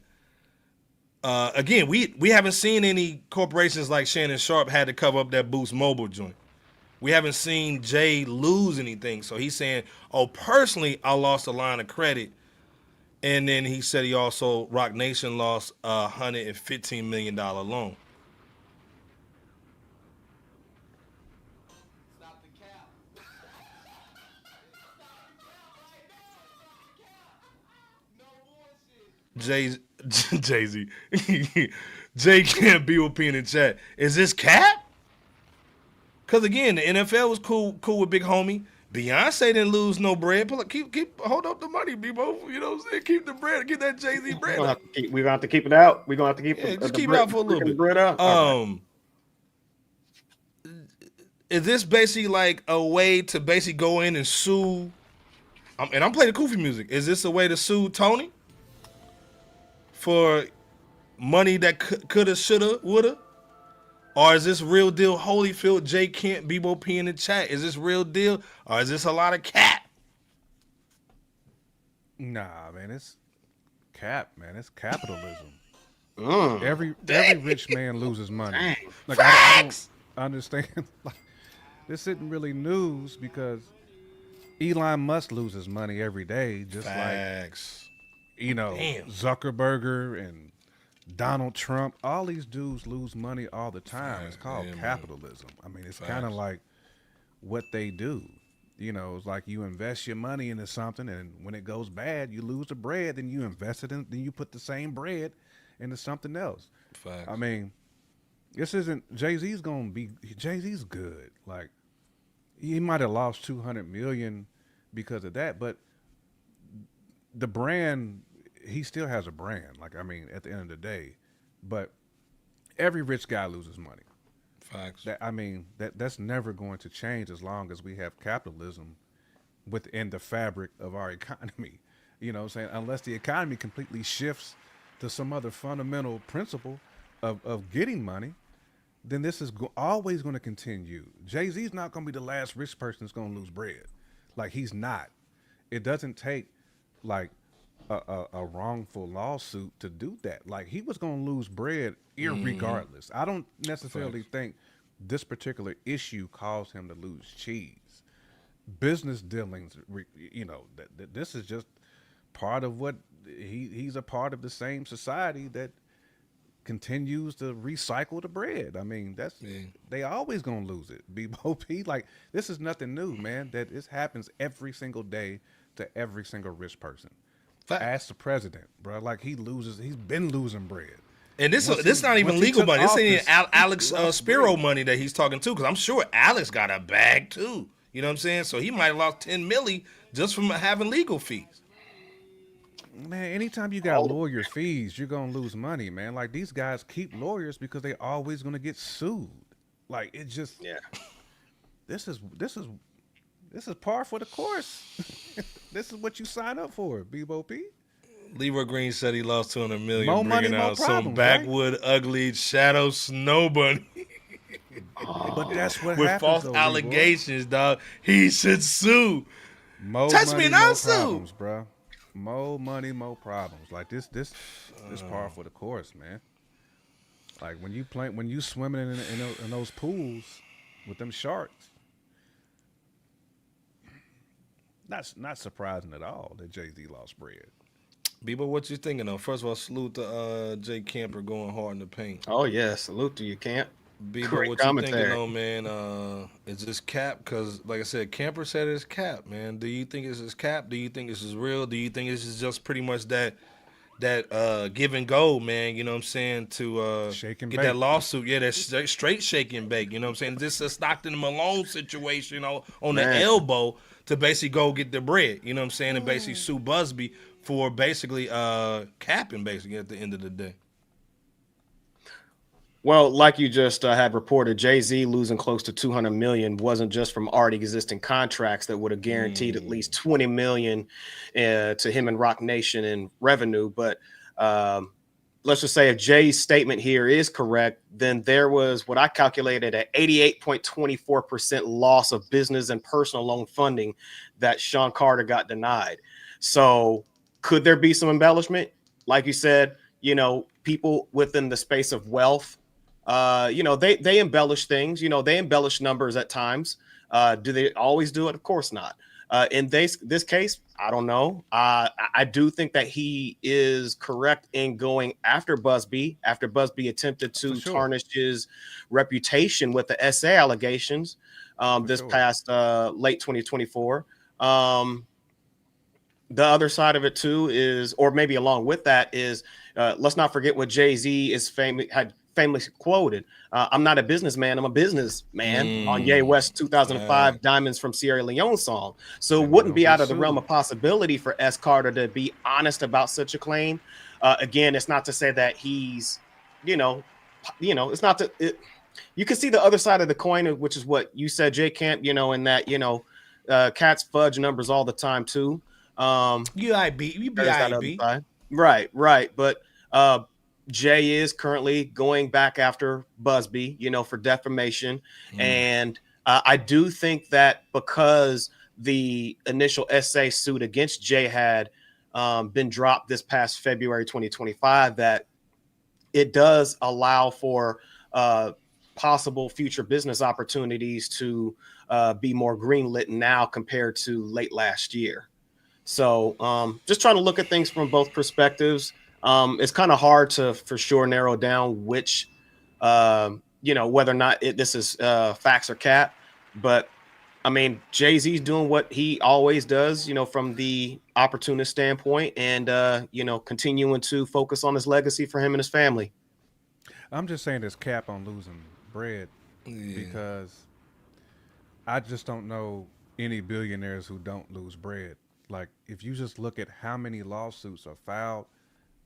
Again, we haven't seen any corporations like Shannon Sharp had to cover up that Boost Mobile joint. We haven't seen Jay lose anything. So he's saying, personally, I lost a line of credit. And then he said he also, Roc Nation lost a $115 million loan. Jay-Z. Jay can't be with P in the chat. Is this cap? Because again, the NFL was cool with Big Homie. Beyonce didn't lose no bread. Hold up the money, B-Bo. You know what I'm saying? Keep the bread. Get that Jay-Z bread. We're gonna have to keep it out. We're gonna have to keep it. Just keep it out for a little bit. Bread out. Is this basically like a way to basically go in and sue? And I'm playing the Koofy music. Is this a way to sue Tony for money that coulda, shoulda, woulda? Or is this real deal? Holyfield, J. Kent, Bebo P in the chat. Is this real deal? Or is this a lot of cap? Nah, man, it's cap, man. It's capitalism. Every rich man loses money. Like I don't understand. Like, this isn't really news because Elon Musk loses money every day, just like Zuckerberg and Donald Trump. All these dudes lose money all the time. It's called capitalism. I mean, it's kind of like what they do. It's like you invest your money into something, and when it goes bad, you lose the bread. Then you invest it in. Then you put the same bread into something else. Facts. I mean, this isn't Jay-Z's gonna be. Jay-Z's good. Like he might have lost $200 million because of that, but the brand. He still has a brand. Like, I mean, at the end of the day, but every rich guy loses money. Facts. That's never going to change as long as we have capitalism within the fabric of our economy. You know what I'm saying? Unless the economy completely shifts to some other fundamental principle of getting money, then this is always going to continue. Jay-Z's not going to be the last rich person that's going to lose bread. Like, he's not. It doesn't take like a wrongful lawsuit to do that. Like, he was going to lose bread irregardless. I don't necessarily think this particular issue caused him to lose cheese. Business dealings, you know, this is just part of what he's a part of the same society that continues to recycle the bread. I mean, they always gonna lose it. B.O.P. Like, this is nothing new, man. That this happens every single day to every single rich person. Ask the president, bro. Like, he's been losing bread. And this not even legal money. This ain't even Alex Spiro money that he's talking to, because I'm sure Alex got a bag too. You know what I'm saying? So he might have lost 10 milli just from having legal fees. Man, anytime you got lawyer fees, you're gonna lose money, man. Like, these guys keep lawyers because they always gonna get sued. Like, it just This is par for the course. This is what you sign up for, B.O.P. Leroy Green said he lost 200 million More bringing money, more out problems, some backwood ugly shadow snow bunny. But that's what with happens, false allegations, dog. He should sue. Touch money, me and I'll sue. Problems, bro. More money, more problems. Like, this par for the course, man. Like, when you swimming in those pools with them sharks, not surprising at all that Jay-Z lost bread. Bebo, what you thinking of? First of all, salute to Jay Camper going hard in the paint. Oh yeah, salute to you, Camp. Bebo, what you thinking on, man? Is this cap? Because, like I said, Camper said it's cap, man. Do you think this is cap? Do you think this is real? Do you think this is just pretty much that give and go, man? You know what I'm saying? To get bake. that lawsuit, yeah, that's straight shake and bake. You know what I'm saying? This is a Stockton Malone situation on the elbow to basically go get the bread. You know what I'm saying? And basically sue Buzbee for basically capping, basically, at the end of the day. Well, like you just had reported, Jay-Z losing close to 200 million wasn't just from already existing contracts that would have guaranteed at least 20 million to him and Roc Nation in revenue. But let's just say if Jay's statement here is correct, then there was what I calculated at 88.24% loss of business and personal loan funding that Sean Carter got denied. So could there be some embellishment? Like you said, you know, people within the space of wealth, you know, they embellish things, you know, they embellish numbers at times. Do they always do it? Of course not. In this case, I don't know. I do think that he is correct in going after Buzbee after Buzbee attempted to tarnish his reputation with the SA allegations past late 2024. The other side of it too is, or maybe along with that is, let's not forget what Jay-Z had famously quoted. I'm not a businessman, I'm a businessman on Ye West 2005 Diamonds from Sierra Leone song. So it wouldn't be out of the realm of possibility for S. Carter to be honest about such a claim. Again, it's not to say that he's, you know, it's not to, you can see the other side of the coin, which is what you said, J Camp, you know, in that, you know, cats fudge numbers all the time too. UIB. Right. But Jay is currently going back after Buzbee, you know, for defamation. And I do think that because the initial SA suit against Jay had been dropped this past February 2025, that it does allow for possible future business opportunities to be more greenlit now compared to late last year. So just trying to look at things from both perspectives. It's kind of hard to for sure narrow down which, you know, whether or not this is facts or cap. But I mean, Jay-Z's doing what he always does, you know, from the opportunist standpoint, and you know, continuing to focus on his legacy for him and his family. I'm just saying there's cap on losing bread because I just don't know any billionaires who don't lose bread. Like, if you just look at how many lawsuits are filed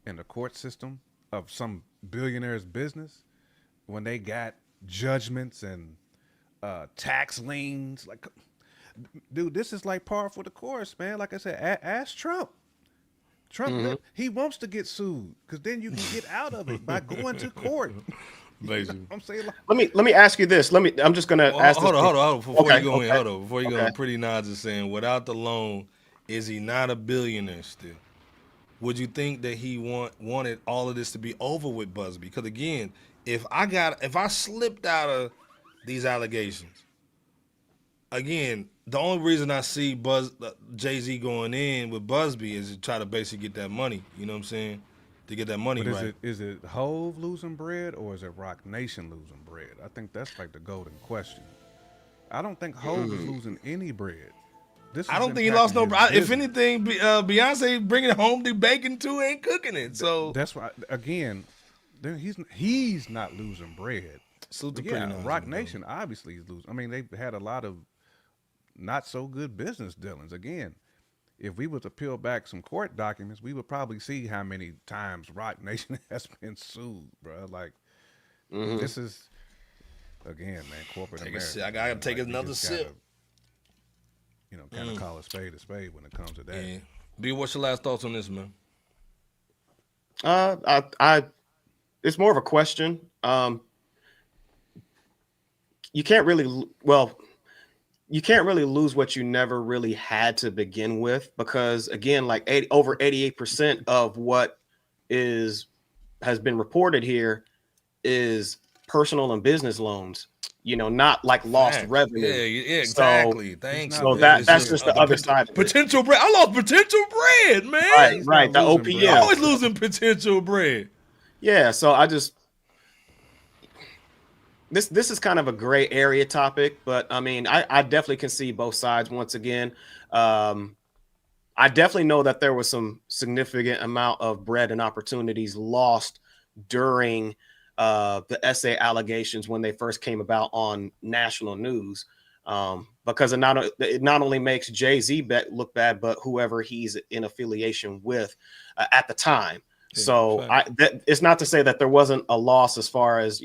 in the court system of some billionaire's business when they got judgments and tax liens, like, dude, this is like par for the course, man. Like I said, ask Trump. Trump, he wants to get sued because then you can get out of it by going to court. Basically. I'm saying, like, Let me ask you this. I'm just gonna ask. Hold on. Before you go in, okay. hold on. Before you go in, Pretty Nas is saying, without the loan, is he not a billionaire still? Would you think that he wanted all of this to be over with Buzbee? Because again, if I slipped out of these allegations, again, the only reason I see Jay-Z going in with Buzbee is to try to basically get that money. You know what I'm saying? To get that money but right. Is it Hove losing bread or is it Roc Nation losing bread? I think that's like the golden question. I don't think Hove is losing any bread. I don't think he lost no bread. If anything, Beyonce bringing home the bacon too, ain't cooking it. So that's why, again, then he's not losing bread. Salute to yeah, Pretty Nas, Roc Nation obviously is losing. I mean, they've had a lot of not so good business dealings. Again, if we were to peel back some court documents, we would probably see how many times Roc Nation has been sued, bro. Like, this is, again, man, corporate America. I gotta take another sip. Kind of call a spade when it comes to that. Yeah. B, what's your last thoughts on this, man? It's more of a question. You can't really lose what you never really had to begin with, because again, like over 88% of what has been reported here is personal and business loans. Not like lost revenue. Yeah, exactly. Thanks. So that's just the other side of it. Potential bread. I lost potential bread, man. Right. The OPM. Always losing potential bread. Yeah. So this is kind of a gray area topic, but I mean, I definitely can see both sides once again. I definitely know that there was some significant amount of bread and opportunities lost during the essay allegations when they first came about on national news, because it not only makes Jay-Z look bad, but whoever he's in affiliation with at the time. Yeah, so it's not to say that there wasn't a loss as far as,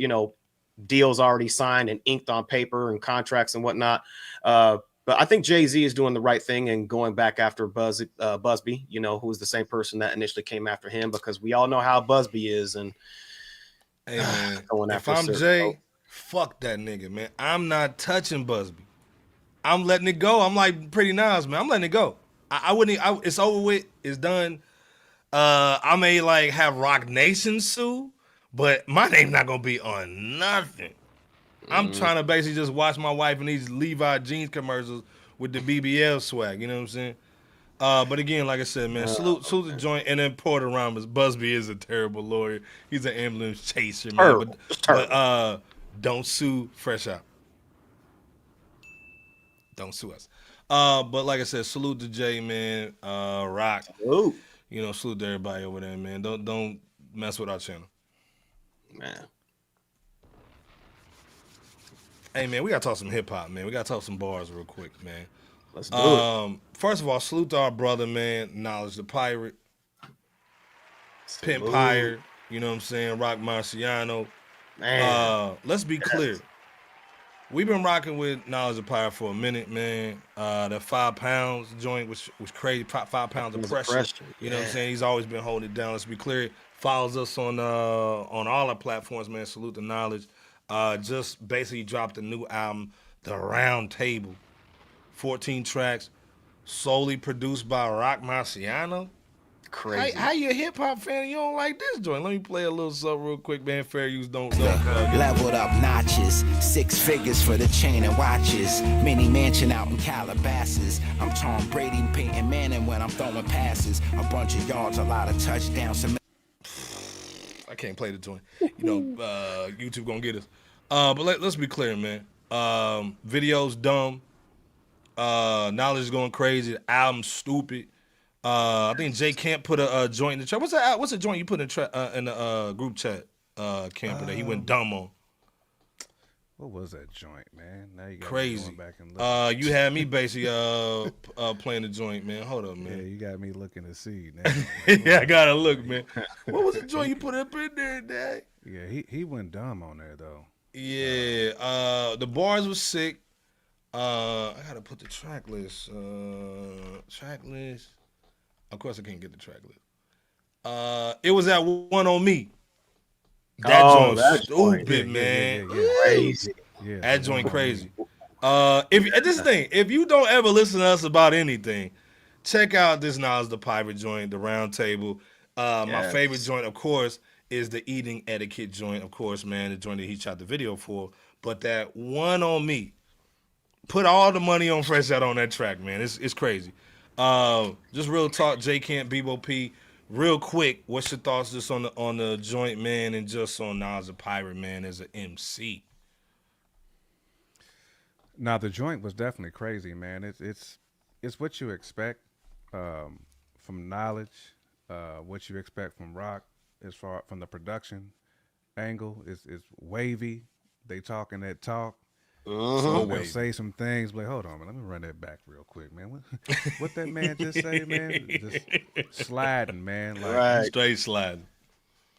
deals already signed and inked on paper and contracts and whatnot. But I think Jay-Z is doing the right thing and going back after Buzbee, who is the same person that initially came after him, because we all know how Buzbee is. And hey, man, if I'm Jay, fuck that nigga, man. I'm not touching Buzbee. I'm letting it go. I'm like Pretty Nas, man. I'm letting it go. I wouldn't. It's over with. It's done. I may like have Roc Nation sue, but my name not gonna be on nothing. I'm trying to basically just watch my wife in these Levi jeans commercials with the BBL swag. You know what I'm saying? But again, like I said, man, salute the joint, and then Porter Rambas. Buzbee is a terrible lawyer. He's an ambulance chaser, man. But don't sue Fresh Out. Don't sue us. But like I said, salute to Jay, man. Rock. Salute. Salute to everybody over there, man. Don't mess with our channel. Man. Hey, man, we got to talk some hip-hop, man. We got to talk some bars real quick, man. Let's do it. First of all, salute to our brother, man, Knowledge the Pirate. Pimp Pirate, you know what I'm saying? Rock Marciano. Man. Let's be clear. We've been rocking with Knowledge the Pirate for a minute, man. That 5 pounds joint was crazy. 5 pounds of pressure. You know what I'm saying? He's always been holding it down. Let's be clear. Follows us on all our platforms, man. Salute to Knowledge. Just basically dropped a new album, The Round Table. 14 tracks, solely produced by Roc Marciano. Crazy. How you a hip hop fan and you don't like this joint? Let me play a little something real quick, man. Fair use, don't. Leveled up notches, 6 figures for the chain and watches. Mini mansion out in Calabasas. I'm Tom Brady, Peyton Manning when I'm throwing passes. A bunch of yards, a lot of touchdowns. I can't play the joint. YouTube gonna get us. But let's be clear, man. Video's dumb. Knowledge is going crazy. The album's stupid. I think Jay Camp put a joint in the chat. What's the joint you put in the group chat, Camper, that he went dumb on? What was that joint, man? Now you got crazy. Me going back and look. You had me basically playing the joint, man. Hold up, man. Yeah, you got me looking to see now. Yeah, I gotta look, man. What was the joint you put up in there, Dad? Yeah, he went dumb on there though. Yeah, the bars was sick. I gotta put the track list. Of course, I can't get the track list. It was that one on me. That joint was stupid, man. Crazy. Yeah, That joint crazy. If this thing, if you don't ever listen to us about anything, check out this Nas the Pirate joint, the Round Table. My favorite joint, of course, is the Eating Etiquette joint, of course, man, the joint that he shot the video for. But that one on me, put all the money on Fresh Out on that track, man. It's crazy. Just real talk, J Camp, Bebo P. Real quick, what's your thoughts just on the joint, man, and just on Nas the Pirate, man, as an MC? Now the joint was definitely crazy, man. It's what you expect from Knowledge, what you expect from Roc, as far from the production angle. It's wavy. They talking that talk. So they'll say some things, but hold on, man, let me run that back real quick, man. What that man just say, man? Just sliding, man. Like straight sliding.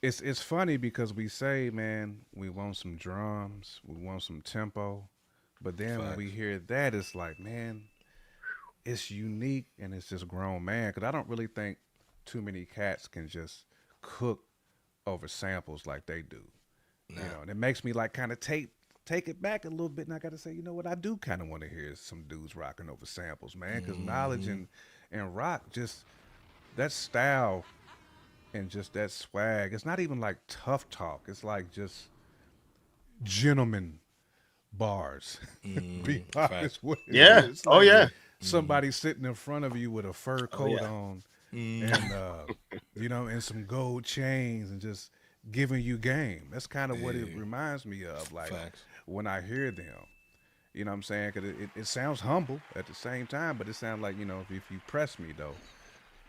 It's funny because we say, man, we want some drums, we want some tempo, but then when we hear that, it's like, man, it's unique and it's just grown man. Because I don't really think too many cats can just cook over samples like they do. No. You know, and it makes me like kind of take it back a little bit, and I got to say, you know what, I do kind of want to hear some dudes rocking over samples, man, because Knowledge and Roc, just that style and just that swag, it's not even like tough talk, it's like just gentleman bars. Be honest with you. Yeah. It's like yeah. Somebody sitting in front of you with a fur coat on and you know, and some gold chains and just giving you game. That's kind of what it reminds me of, like when I hear them, you know what I'm saying? Because it sounds humble at the same time, but it sounds like, you know, if you press me though,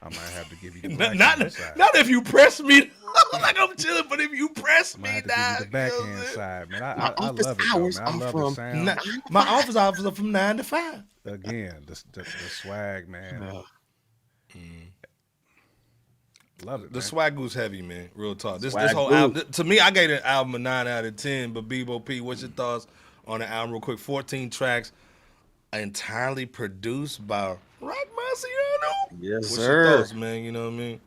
I might have to give you the backhand side. Not if you press me, like I'm chilling, but if you press me, I have to give you the backhand side, man. I love it, though, man. I love the sound. My office hours are from 9 to 5. Again, the swag, man. Love it. The man. swag was heavy, man. Real talk. This whole album, to me, I gave the album a 9 out of 10. But Bebo P, what's your thoughts on the album, real quick? 14 tracks, entirely produced by Roc Marciano. Yes, what's sir. Your thoughts, man? You know what I mean?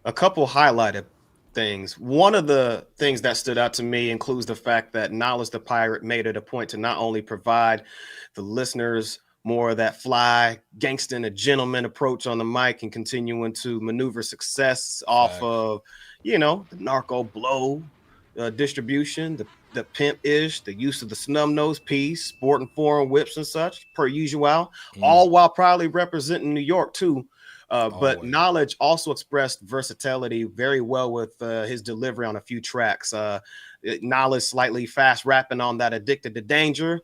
A couple highlighted things. One of the things that stood out to me includes the fact that Knowledge the Pirate made it a point to not only provide the listeners more of that fly, gangsta and a gentleman approach on the mic and continuing to maneuver success off of, you know, the narco blow distribution, the pimp-ish, the use of the snub nose piece, sporting foreign whips and such, per usual, all while proudly representing New York too. But Knowledge also expressed versatility very well with his delivery on a few tracks. Knowledge slightly fast rapping on that Addicted to Danger,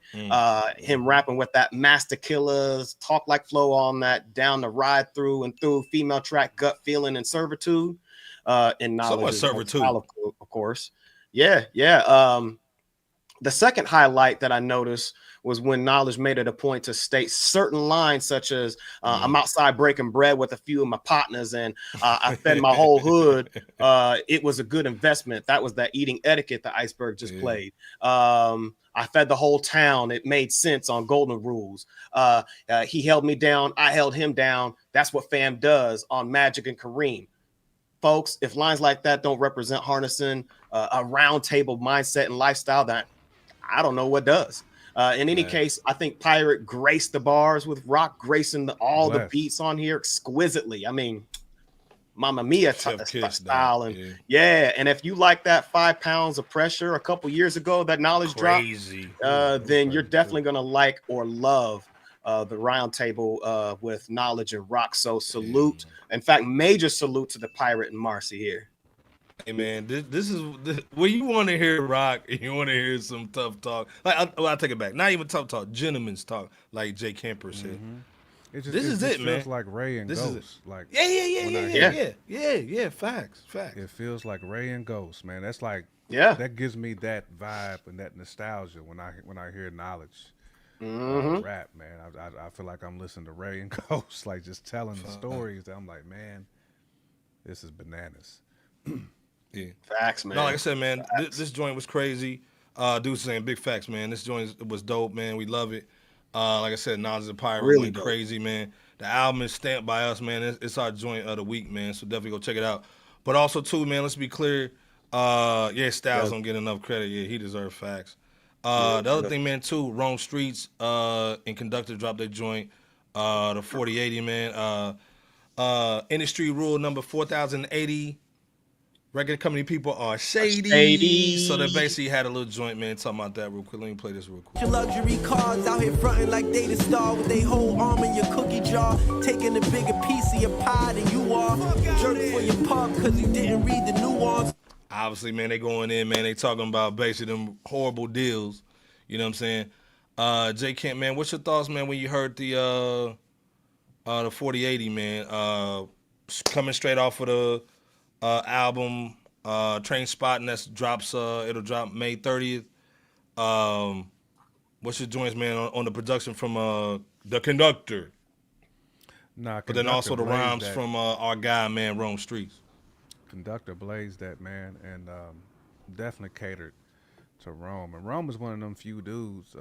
him rapping with that Master Killers talk like flow on that Down the Ride Through and Through female track Gut Feeling and Servitude. And Knowledge, Servitude, of course. Yeah. The second highlight that I noticed was when Knowledge made it a point to state certain lines such as I'm outside breaking bread with a few of my partners and I fed my whole hood. It was a good investment. That was that Eating Etiquette the Iceberg just played. I fed the whole town. It made sense on Golden Rules. He held me down. I held him down. That's what fam does on Magic and Kareem. Folks, if lines like that don't represent harnessing a round table mindset and lifestyle, that I don't know what does. In any case, I think Pirate graced the bars with Roc gracing all the beats on here exquisitely. I mean, Mamma Mia style. And and if you like that 5 pounds of pressure a couple years ago, that Knowledge dropped, then you're definitely going to like or love the round table with Knowledge and Roc. So salute. In fact, major salute to the Pirate and Marcy here. Hey man, this is where you want to hear Roc and you want to hear some tough talk. Like I'll take it back. Not even tough talk, gentleman's talk, like Jay Camper said. This is it, man. It feels like Ray and Ghost. Like yeah. Facts. It feels like Ray and Ghost, man. That's like that gives me that vibe and that nostalgia when I hear Knowledge rap, man. I feel like I'm listening to Ray and Ghost, like just telling the stories. That I'm like, man, this is bananas. Yeah, facts, man. No, like I said, man, this joint was crazy. Dude saying big facts, man. This joint was dope, man. We love it. Like I said, Nas the Pirate really went crazy, man. The album is stamped by us, man. It's our joint of the week, man. So definitely go check it out. But also too, man, let's be clear. Styles don't get enough credit. Yeah, he deserves facts. The other thing, man, too, Streetz and Conductor dropped their joint, the 4080, man. Industry rule number 4080. Record company people are shady. So they basically had a little joint, man, talking about that real quick. Let me play this real quick. Your luxury cars out here fronting like they the star with they whole arm in your cookie jar, taking a bigger piece of your pie than you are. Jerk for your pub cause you didn't read the nuance. Obviously, man, they going in, man. They talking about basically them horrible deals. You know what I'm saying? J. Kent, man, what's your thoughts, man, when you heard the 4080, man? Coming straight off of the album, Train Spotting, it'll drop May 30th. What's your joints, man, on the production from the Conductor? But then also the rhymes from our guy, man, Roam Streetz. Conductor blazed that, man, and definitely catered to Rome. And Rome is one of them few dudes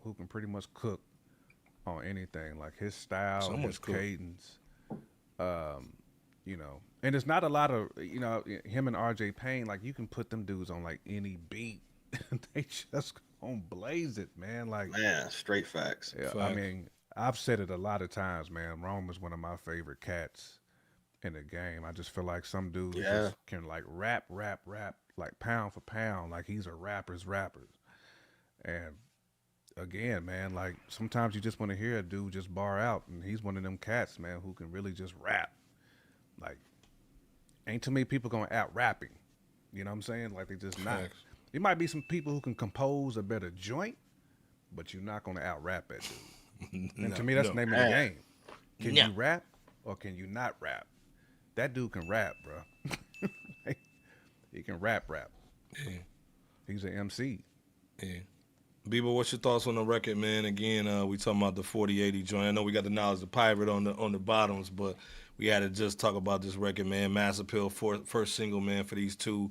who can pretty much cook on anything. Like his style, his cadence, you know. And it's not a lot of, you know, him and RJ Payne, like you can put them dudes on like any beat. They just gonna blaze it, man. Like, man, straight facts. Yeah, I mean, I've said it a lot of times, man. Rome is one of my favorite cats in the game. I just feel like some dudes just can like rap, like pound for pound, like he's a rapper's rapper. And again, man, like sometimes you just want to hear a dude just bar out, and he's one of them cats, man, who can really just rap. Like, ain't too many people going out rapping. You know what I'm saying? Like, they just not. There might be some people who can compose a better joint, but you're not going to out rap that dude. And to me, that's the name of the game. Can you rap or can you not rap? That dude can rap, bro. He can rap. Yeah. He's an MC. Yeah. Bieber, what's your thoughts on the record, man? Again, we talking about the 4080 joint. I know we got the Knowledge the Pirate on the bottoms, but we had to just talk about this record, man. Mass Appeal, first single, man, for these two.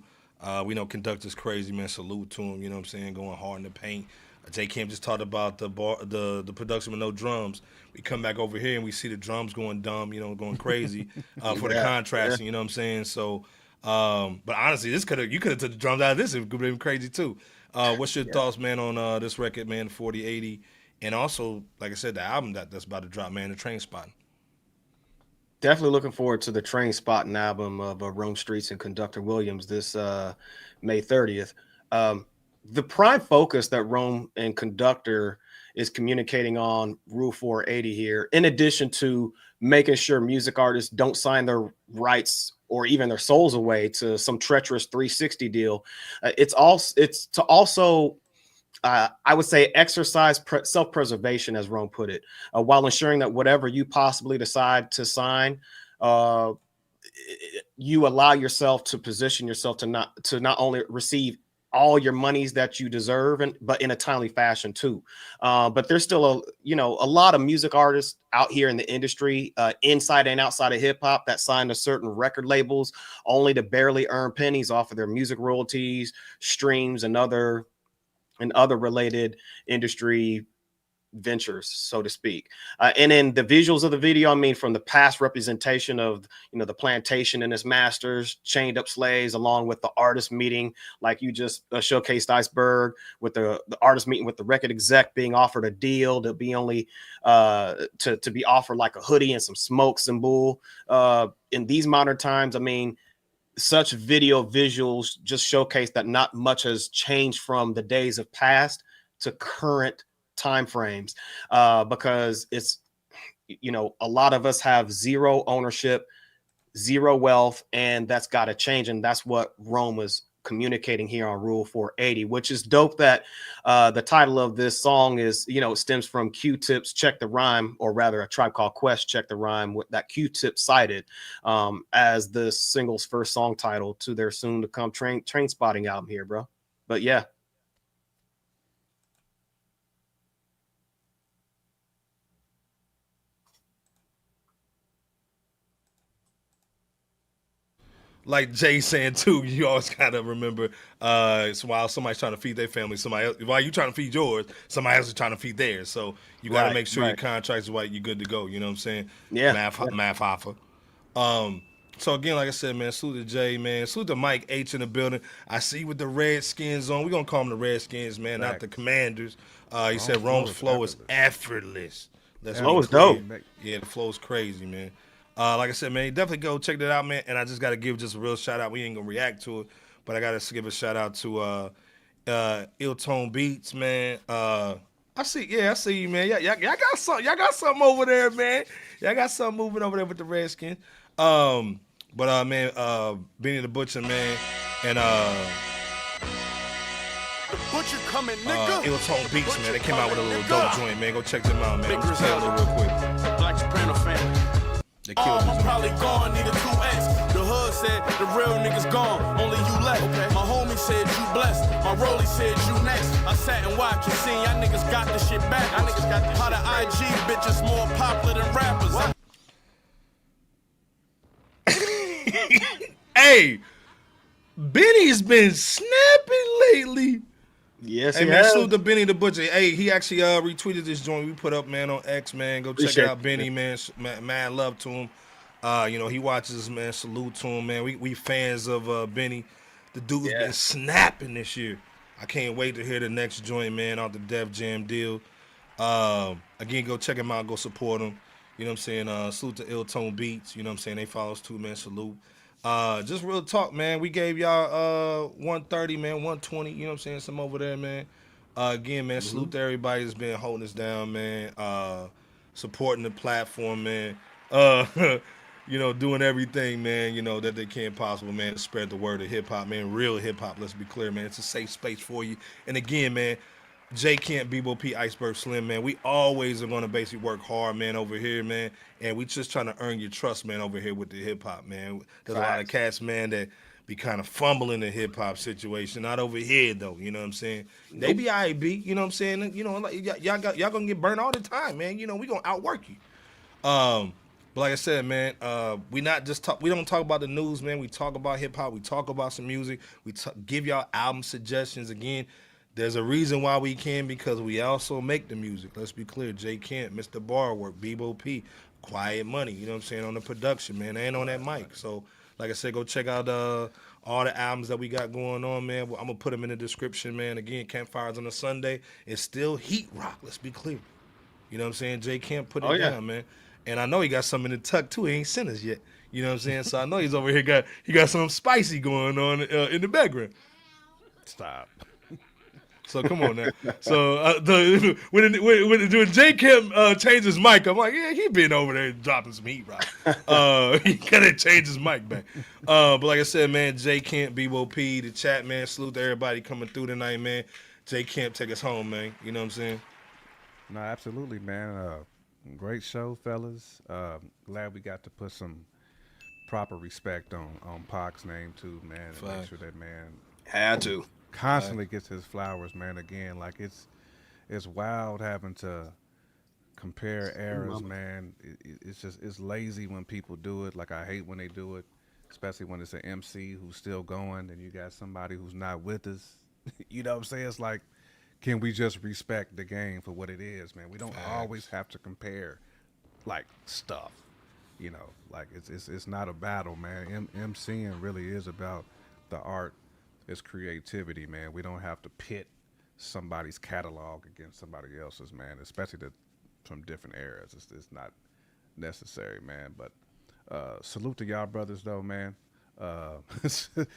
We know Conductor's crazy, man. Salute to him, you know what I'm saying? Going hard in the paint. J. Camp just talked about the production with no drums. We come back over here and we see the drums going dumb, you know, going crazy for the contrasting, you know what I'm saying? So, but honestly, you could have took the drums out of this. It would have been crazy too. What's your thoughts, man, on this record, man, 4080? And also, like I said, the album that's about to drop, man, the Train Spotting. Definitely looking forward to the Train Spotting album of Roam Streetz and Conductor Williams this May 30th. The prime focus that Roam and Conductor is communicating on Rule 480 here, in addition to making sure music artists don't sign their rights or even their souls away to some treacherous 360 deal, it's to also I would say exercise self-preservation, as Roam put it, while ensuring that whatever you possibly decide to sign, you allow yourself to position yourself to not only receive all your monies that you deserve, but in a timely fashion too. But there's still a lot of music artists out here in the industry, inside and outside of hip hop, that signed to certain record labels only to barely earn pennies off of their music royalties, streams, and other related industry ventures, so to speak. And in the visuals of the video, I mean, from the past representation of, the plantation and its masters, chained up slaves, along with the artist meeting, like you just showcased Iceberg, with the artist meeting with the record exec being offered a deal to be only to be offered like a hoodie and some smoke symbol. In these modern times, I mean, such video visuals just showcase that not much has changed from the days of past to current time frames, because it's, a lot of us have zero ownership, zero wealth, and that's got to change. And that's what Roam was communicating here on Rule 480, which is dope that the title of this song is, it stems from Q-Tip's Check the Rhyme, or rather A Tribe Called Quest Check the Rhyme, with that Q-Tip cited as the single's first song title to their soon to come Train Spotting album here, bro. But yeah. like Jay saying too, you always gotta remember, it's while somebody's trying to feed their family, somebody else, while you trying to feed yours, somebody else is trying to feed theirs. So you gotta make sure your contracts are right, you're good to go. You know what I'm saying? Yeah. Math alpha. So again, like I said, man, salute to Jay, man. Salute to Mike H in the building. I see you with the Redskins on. We're gonna call them the Redskins, man, not the Commanders. He said Rome's flow is effortless. Flow is dope. Yeah, the flow is crazy, man. Like I said, man, definitely go check that out, man. And I just got to give just a real shout out. We ain't gonna react to it, but I got to give a shout out to Ill Tone Beats, man. I see you, man. Y'all got something over there, man. Y'all got something moving over there with the Redskins. But Benny the Butcher, man, and Butcher coming, nigga. Ill Tone Beats, man. They came out with a little dope joint, man. Go check them out, man. Let's play a little real quick. Black Soprano family. They killed I'm probably gone, need a 2X. The hood said the real niggas gone, only you left. Okay. My homie said you blessed, my rollie said you next. I sat and watched and seen y'all niggas got the shit back. Y'all niggas got the how the IG bitches more popular than rappers. Hey, Benny's been snapping lately. Yes, hey, he man, has. salute to Benny the Butcher. Hey, he actually retweeted this joint we put up, man, on X, man. Go check Appreciate it out, it. Benny, man. Mad love to him. He watches, man. Salute to him, man. We fans of Benny. The dude's been snapping this year. I can't wait to hear the next joint, man, off the Def Jam deal. Again, go check him out. Go support him. You know what I'm saying? Salute to Ill Tone Beats. You know what I'm saying? They follow us too, man. Salute. Just real talk, man. We gave y'all 130, man, 120, you know what I'm saying? Some over there, man. Again, man, salute to everybody that's been holding us down, man. Supporting the platform, man. Doing everything, man, that they can possible, man, to spread the word of hip hop, man. Real hip hop, let's be clear, man. It's a safe space for you. And again, man, J Camp, Bebo P, Iceberg Slim, man. We always are gonna basically work hard, man, over here, man. And we just trying to earn your trust, man, over here with the hip hop, man. There's a lot of cats, man, that be kind of fumbling the hip hop situation. Not over here though, you know what I'm saying? They be IB, you know what I'm saying? Like y'all gonna get burnt all the time, man. We gonna outwork you. But like I said, man, we don't talk about the news, man. We talk about hip hop. We talk about some music. We give y'all album suggestions. Again, there's a reason why we can, because we also make the music. Let's be clear. J Kent, Mr. Barwork, Bebo P, Quiet Money, you know what I'm saying, on the production, man. They ain't on that mic. So, like I said, go check out all the albums that we got going on, man. I'm going to put them in the description, man. Again, Campfires on a Sunday. It's still Heat Rock. Let's be clear. You know what I'm saying? J Kent put it down, man. And I know he got something in the tuck, too. He ain't sent us yet. You know what I'm saying? So I know he's over here he got something spicy going on in the background. Stop. So come on now. So when J Camp changed his mic, I'm like, yeah, he been over there dropping some heat rock. He gotta change his mic back. But like I said, man, J Camp, Bebo P, the chat, man. Salute to everybody coming through tonight, man. J Camp, take us home, man. You know what I'm saying? No, absolutely, man. Great show, fellas. Glad we got to put some proper respect on Pac's name too, man. And make sure that man had to constantly gets his flowers, man. Again, like it's wild having to compare eras, man. It's lazy when people do it. Like, I hate when they do it, especially when it's an MC who's still going and you got somebody who's not with us. You know what I'm saying? It's like, can we just respect the game for what it is, man? We don't always have to compare like stuff, like it's not a battle, man. MCing really is about the art. It's creativity, man. We don't have to pit somebody's catalog against somebody else's, man, especially from different eras. It's not necessary, man. But salute to y'all brothers, though, man.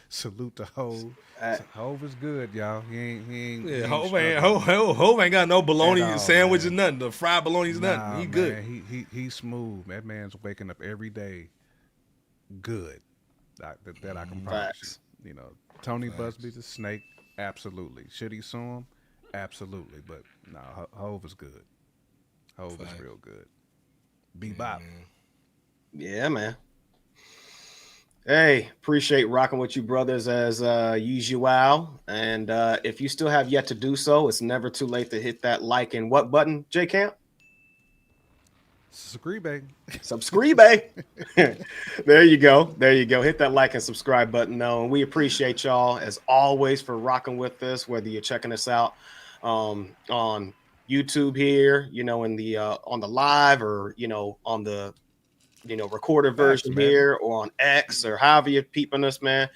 Salute to Hove. Hove is good, y'all. He ain't. Yeah, Hove ain't got no bologna sandwich or nothing. The fried bologna's nothing. He good. Man, he's smooth. That man's waking up every day good. That I can promise you. Tony Buzbee, the snake, absolutely. Should he sue him? Absolutely. But no, Hove is good. Hove is real good. Bebop. Yeah, man. Hey, appreciate rocking with you brothers as usual. And if you still have yet to do so, it's never too late to hit that like and what button, J Camp? Subscribe. There you go. There you go. Hit that like and subscribe button, though. And we appreciate y'all, as always, for rocking with us, whether you're checking us out on YouTube here, you know, in the on the live, or, you know, on the, you know, recorded version here, or on X, or however you're peeping us, man.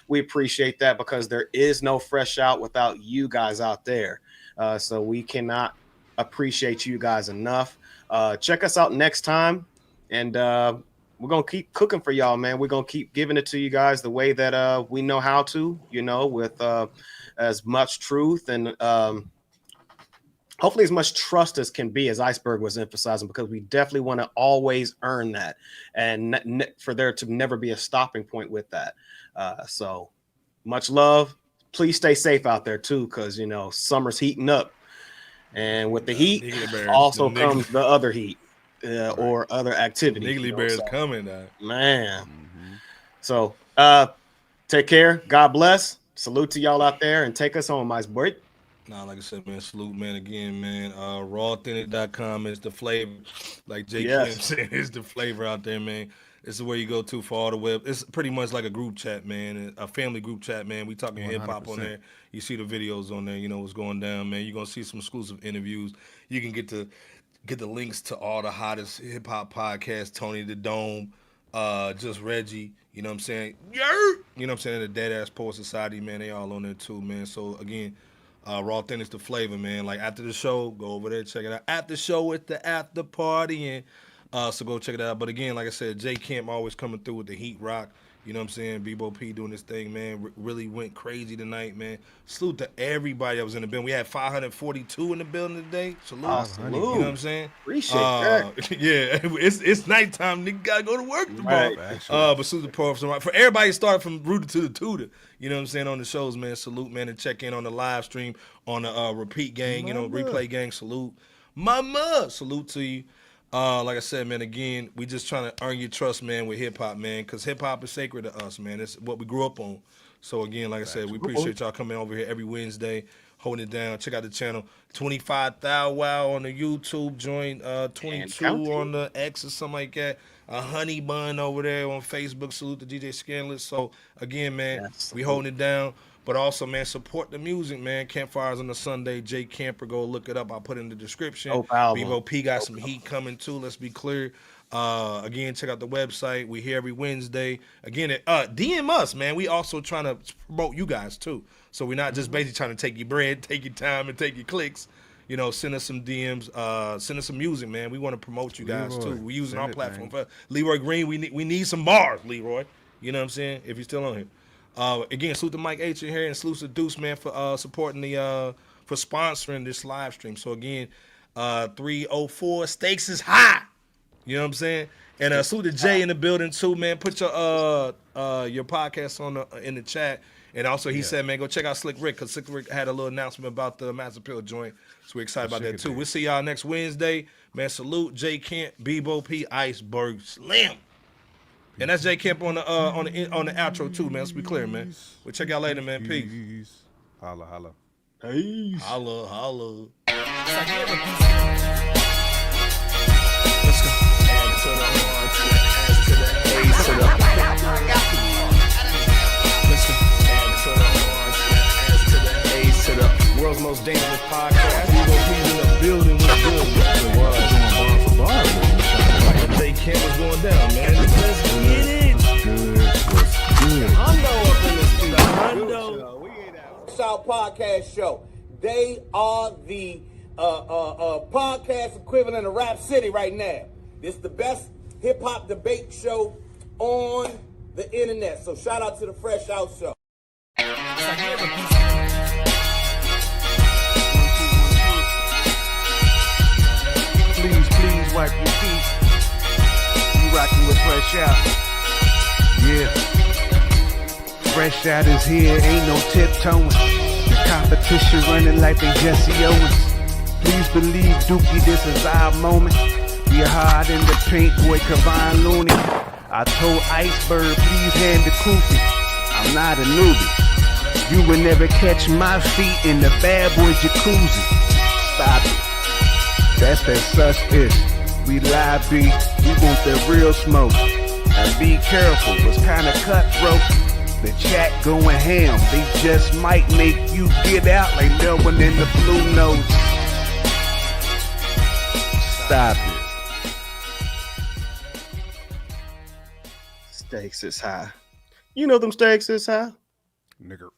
We appreciate that, because there is no Fresh Out without you guys out there. So we cannot appreciate you guys enough. Check us out next time, and we're gonna keep cooking for y'all, man. We're gonna keep giving it to you guys the way that we know how to, you know, with as much truth and hopefully as much trust as can be, as Iceberg was emphasizing, because we definitely want to always earn that, and for there to never be a stopping point with that. So much love. Please stay safe out there too, because, you know, summer's heating up. And with the heat also comes the other heat, or other activity. Niggly Bear's coming now. Man. So take care. God bless. Salute to y'all out there, and take us home, Iceberg. Nah, like I said, man, salute, man. Again, man, rawauthentic.com is the flavor. Like Jay Kim said, it's the flavor out there, man. This is where you go to for all the web. It's pretty much like a group chat, man, a family group chat, man. We talking hip hop on there. You see the videos on there. You know what's going down, man. You're gonna see some exclusive interviews. You can get the links to all the hottest hip hop podcasts. Tony the Dome, Just Reggie. You know what I'm saying? You know what I'm saying? The Dead Ass Poet Society, man. They all on there too, man. So again, Raw Authentic's the flavor, man. Like after the show, go over there, check it out. After the show with the after party, and so go check it out. But again, like I said, J Camp always coming through with the heat rock. You know what I'm saying? Bebo P doing this thing, man. Really went crazy tonight, man. Salute to everybody that was in the building. We had 542 in the building today. Salute. Salute. You know what I'm saying? Appreciate that. Yeah, it's nighttime. Nigga gotta go to work tomorrow. Right. But salute the power for everybody started from Rooter to the Tutor. You know what I'm saying? On the shows, man. Salute, man, and check in on the live stream on the repeat gang, you know, replay gang. Salute. Mama, salute to you. Like I said, man, again, we just trying to earn your trust, man, with hip-hop, man, because hip-hop is sacred to us, man. It's what we grew up on. So, again, like I said, we appreciate y'all coming over here every Wednesday, holding it down. Check out the channel. 25 Thou Wow on the YouTube joint, 22 on the X or something like that. A Honey Bun over there on Facebook. Salute to DJ Scanless. So, again, man, we holding it down. But also, man, support the music, man. Campfires on the Sunday. Jay Camper, go look it up. I'll put it in the description. Bebo P got some heat coming too. Let's be clear. Again, check out the website. We here every Wednesday. Again, DM us, man. We also trying to promote you guys too. So we're not just basically trying to take your bread, take your time, and take your clicks. You know, send us some DMs. Send us some music, man. We want to promote you guys too. We're using our platform. For Leroy Green, we need some bars, Leroy. You know what I'm saying? If you're still on here. Again, salute to Mike H in here, and salute to Deuce, man, for supporting the for sponsoring this live stream. So again, 304 stakes is high. You know what I'm saying? And salute to Jay in the building too, man. Put your podcast on in the chat. And also he said, man, go check out Slick Rick, because Slick Rick had a little announcement about the Master Pill joint. So we're excited about that too. We'll see y'all next Wednesday. Man, salute Jay Camp, Bebo P, Iceberg, Slim. And that's J Camp on the outro too, man. Let's be clear, man. We'll check y'all later, man. Peace. Holla, holla. Peace. Holla, holla. Let's go. Add to the R to the S to the A to the. Let's go. Add to the R to the S to the A to the. World's most dangerous podcast. We gon' be in the building with good. The world doing bar for bar. J Camp is going down, man. Let's get it. Good. Hundo up in this studio. Hundo. FRSHOUT Podcast Show. They are the podcast equivalent of Rap City right now. It's the best hip hop debate show on the internet. So shout out to the FRSHOUT Show. Please wipe your feet. You rocking with FRSHOUT. Yeah. FRSHOUT is here, ain't no tiptoeing. The competition running like they Jesse Owens. Please believe, Dookie, this is our moment. We hard in the paint, boy, Kavon Looney. I told Iceberg, please hand the koofy. I'm not a newbie. You will never catch my feet in the bad boy jacuzzi. Stop it. That's that sus-ish. We lie, B. We want that real smoke. And be careful, it's kinda cutthroat. The chat going ham. They just might make you get out like Melvin in the Blue Notes. Stop it. Stakes is high. You know them stakes is high? Nigger.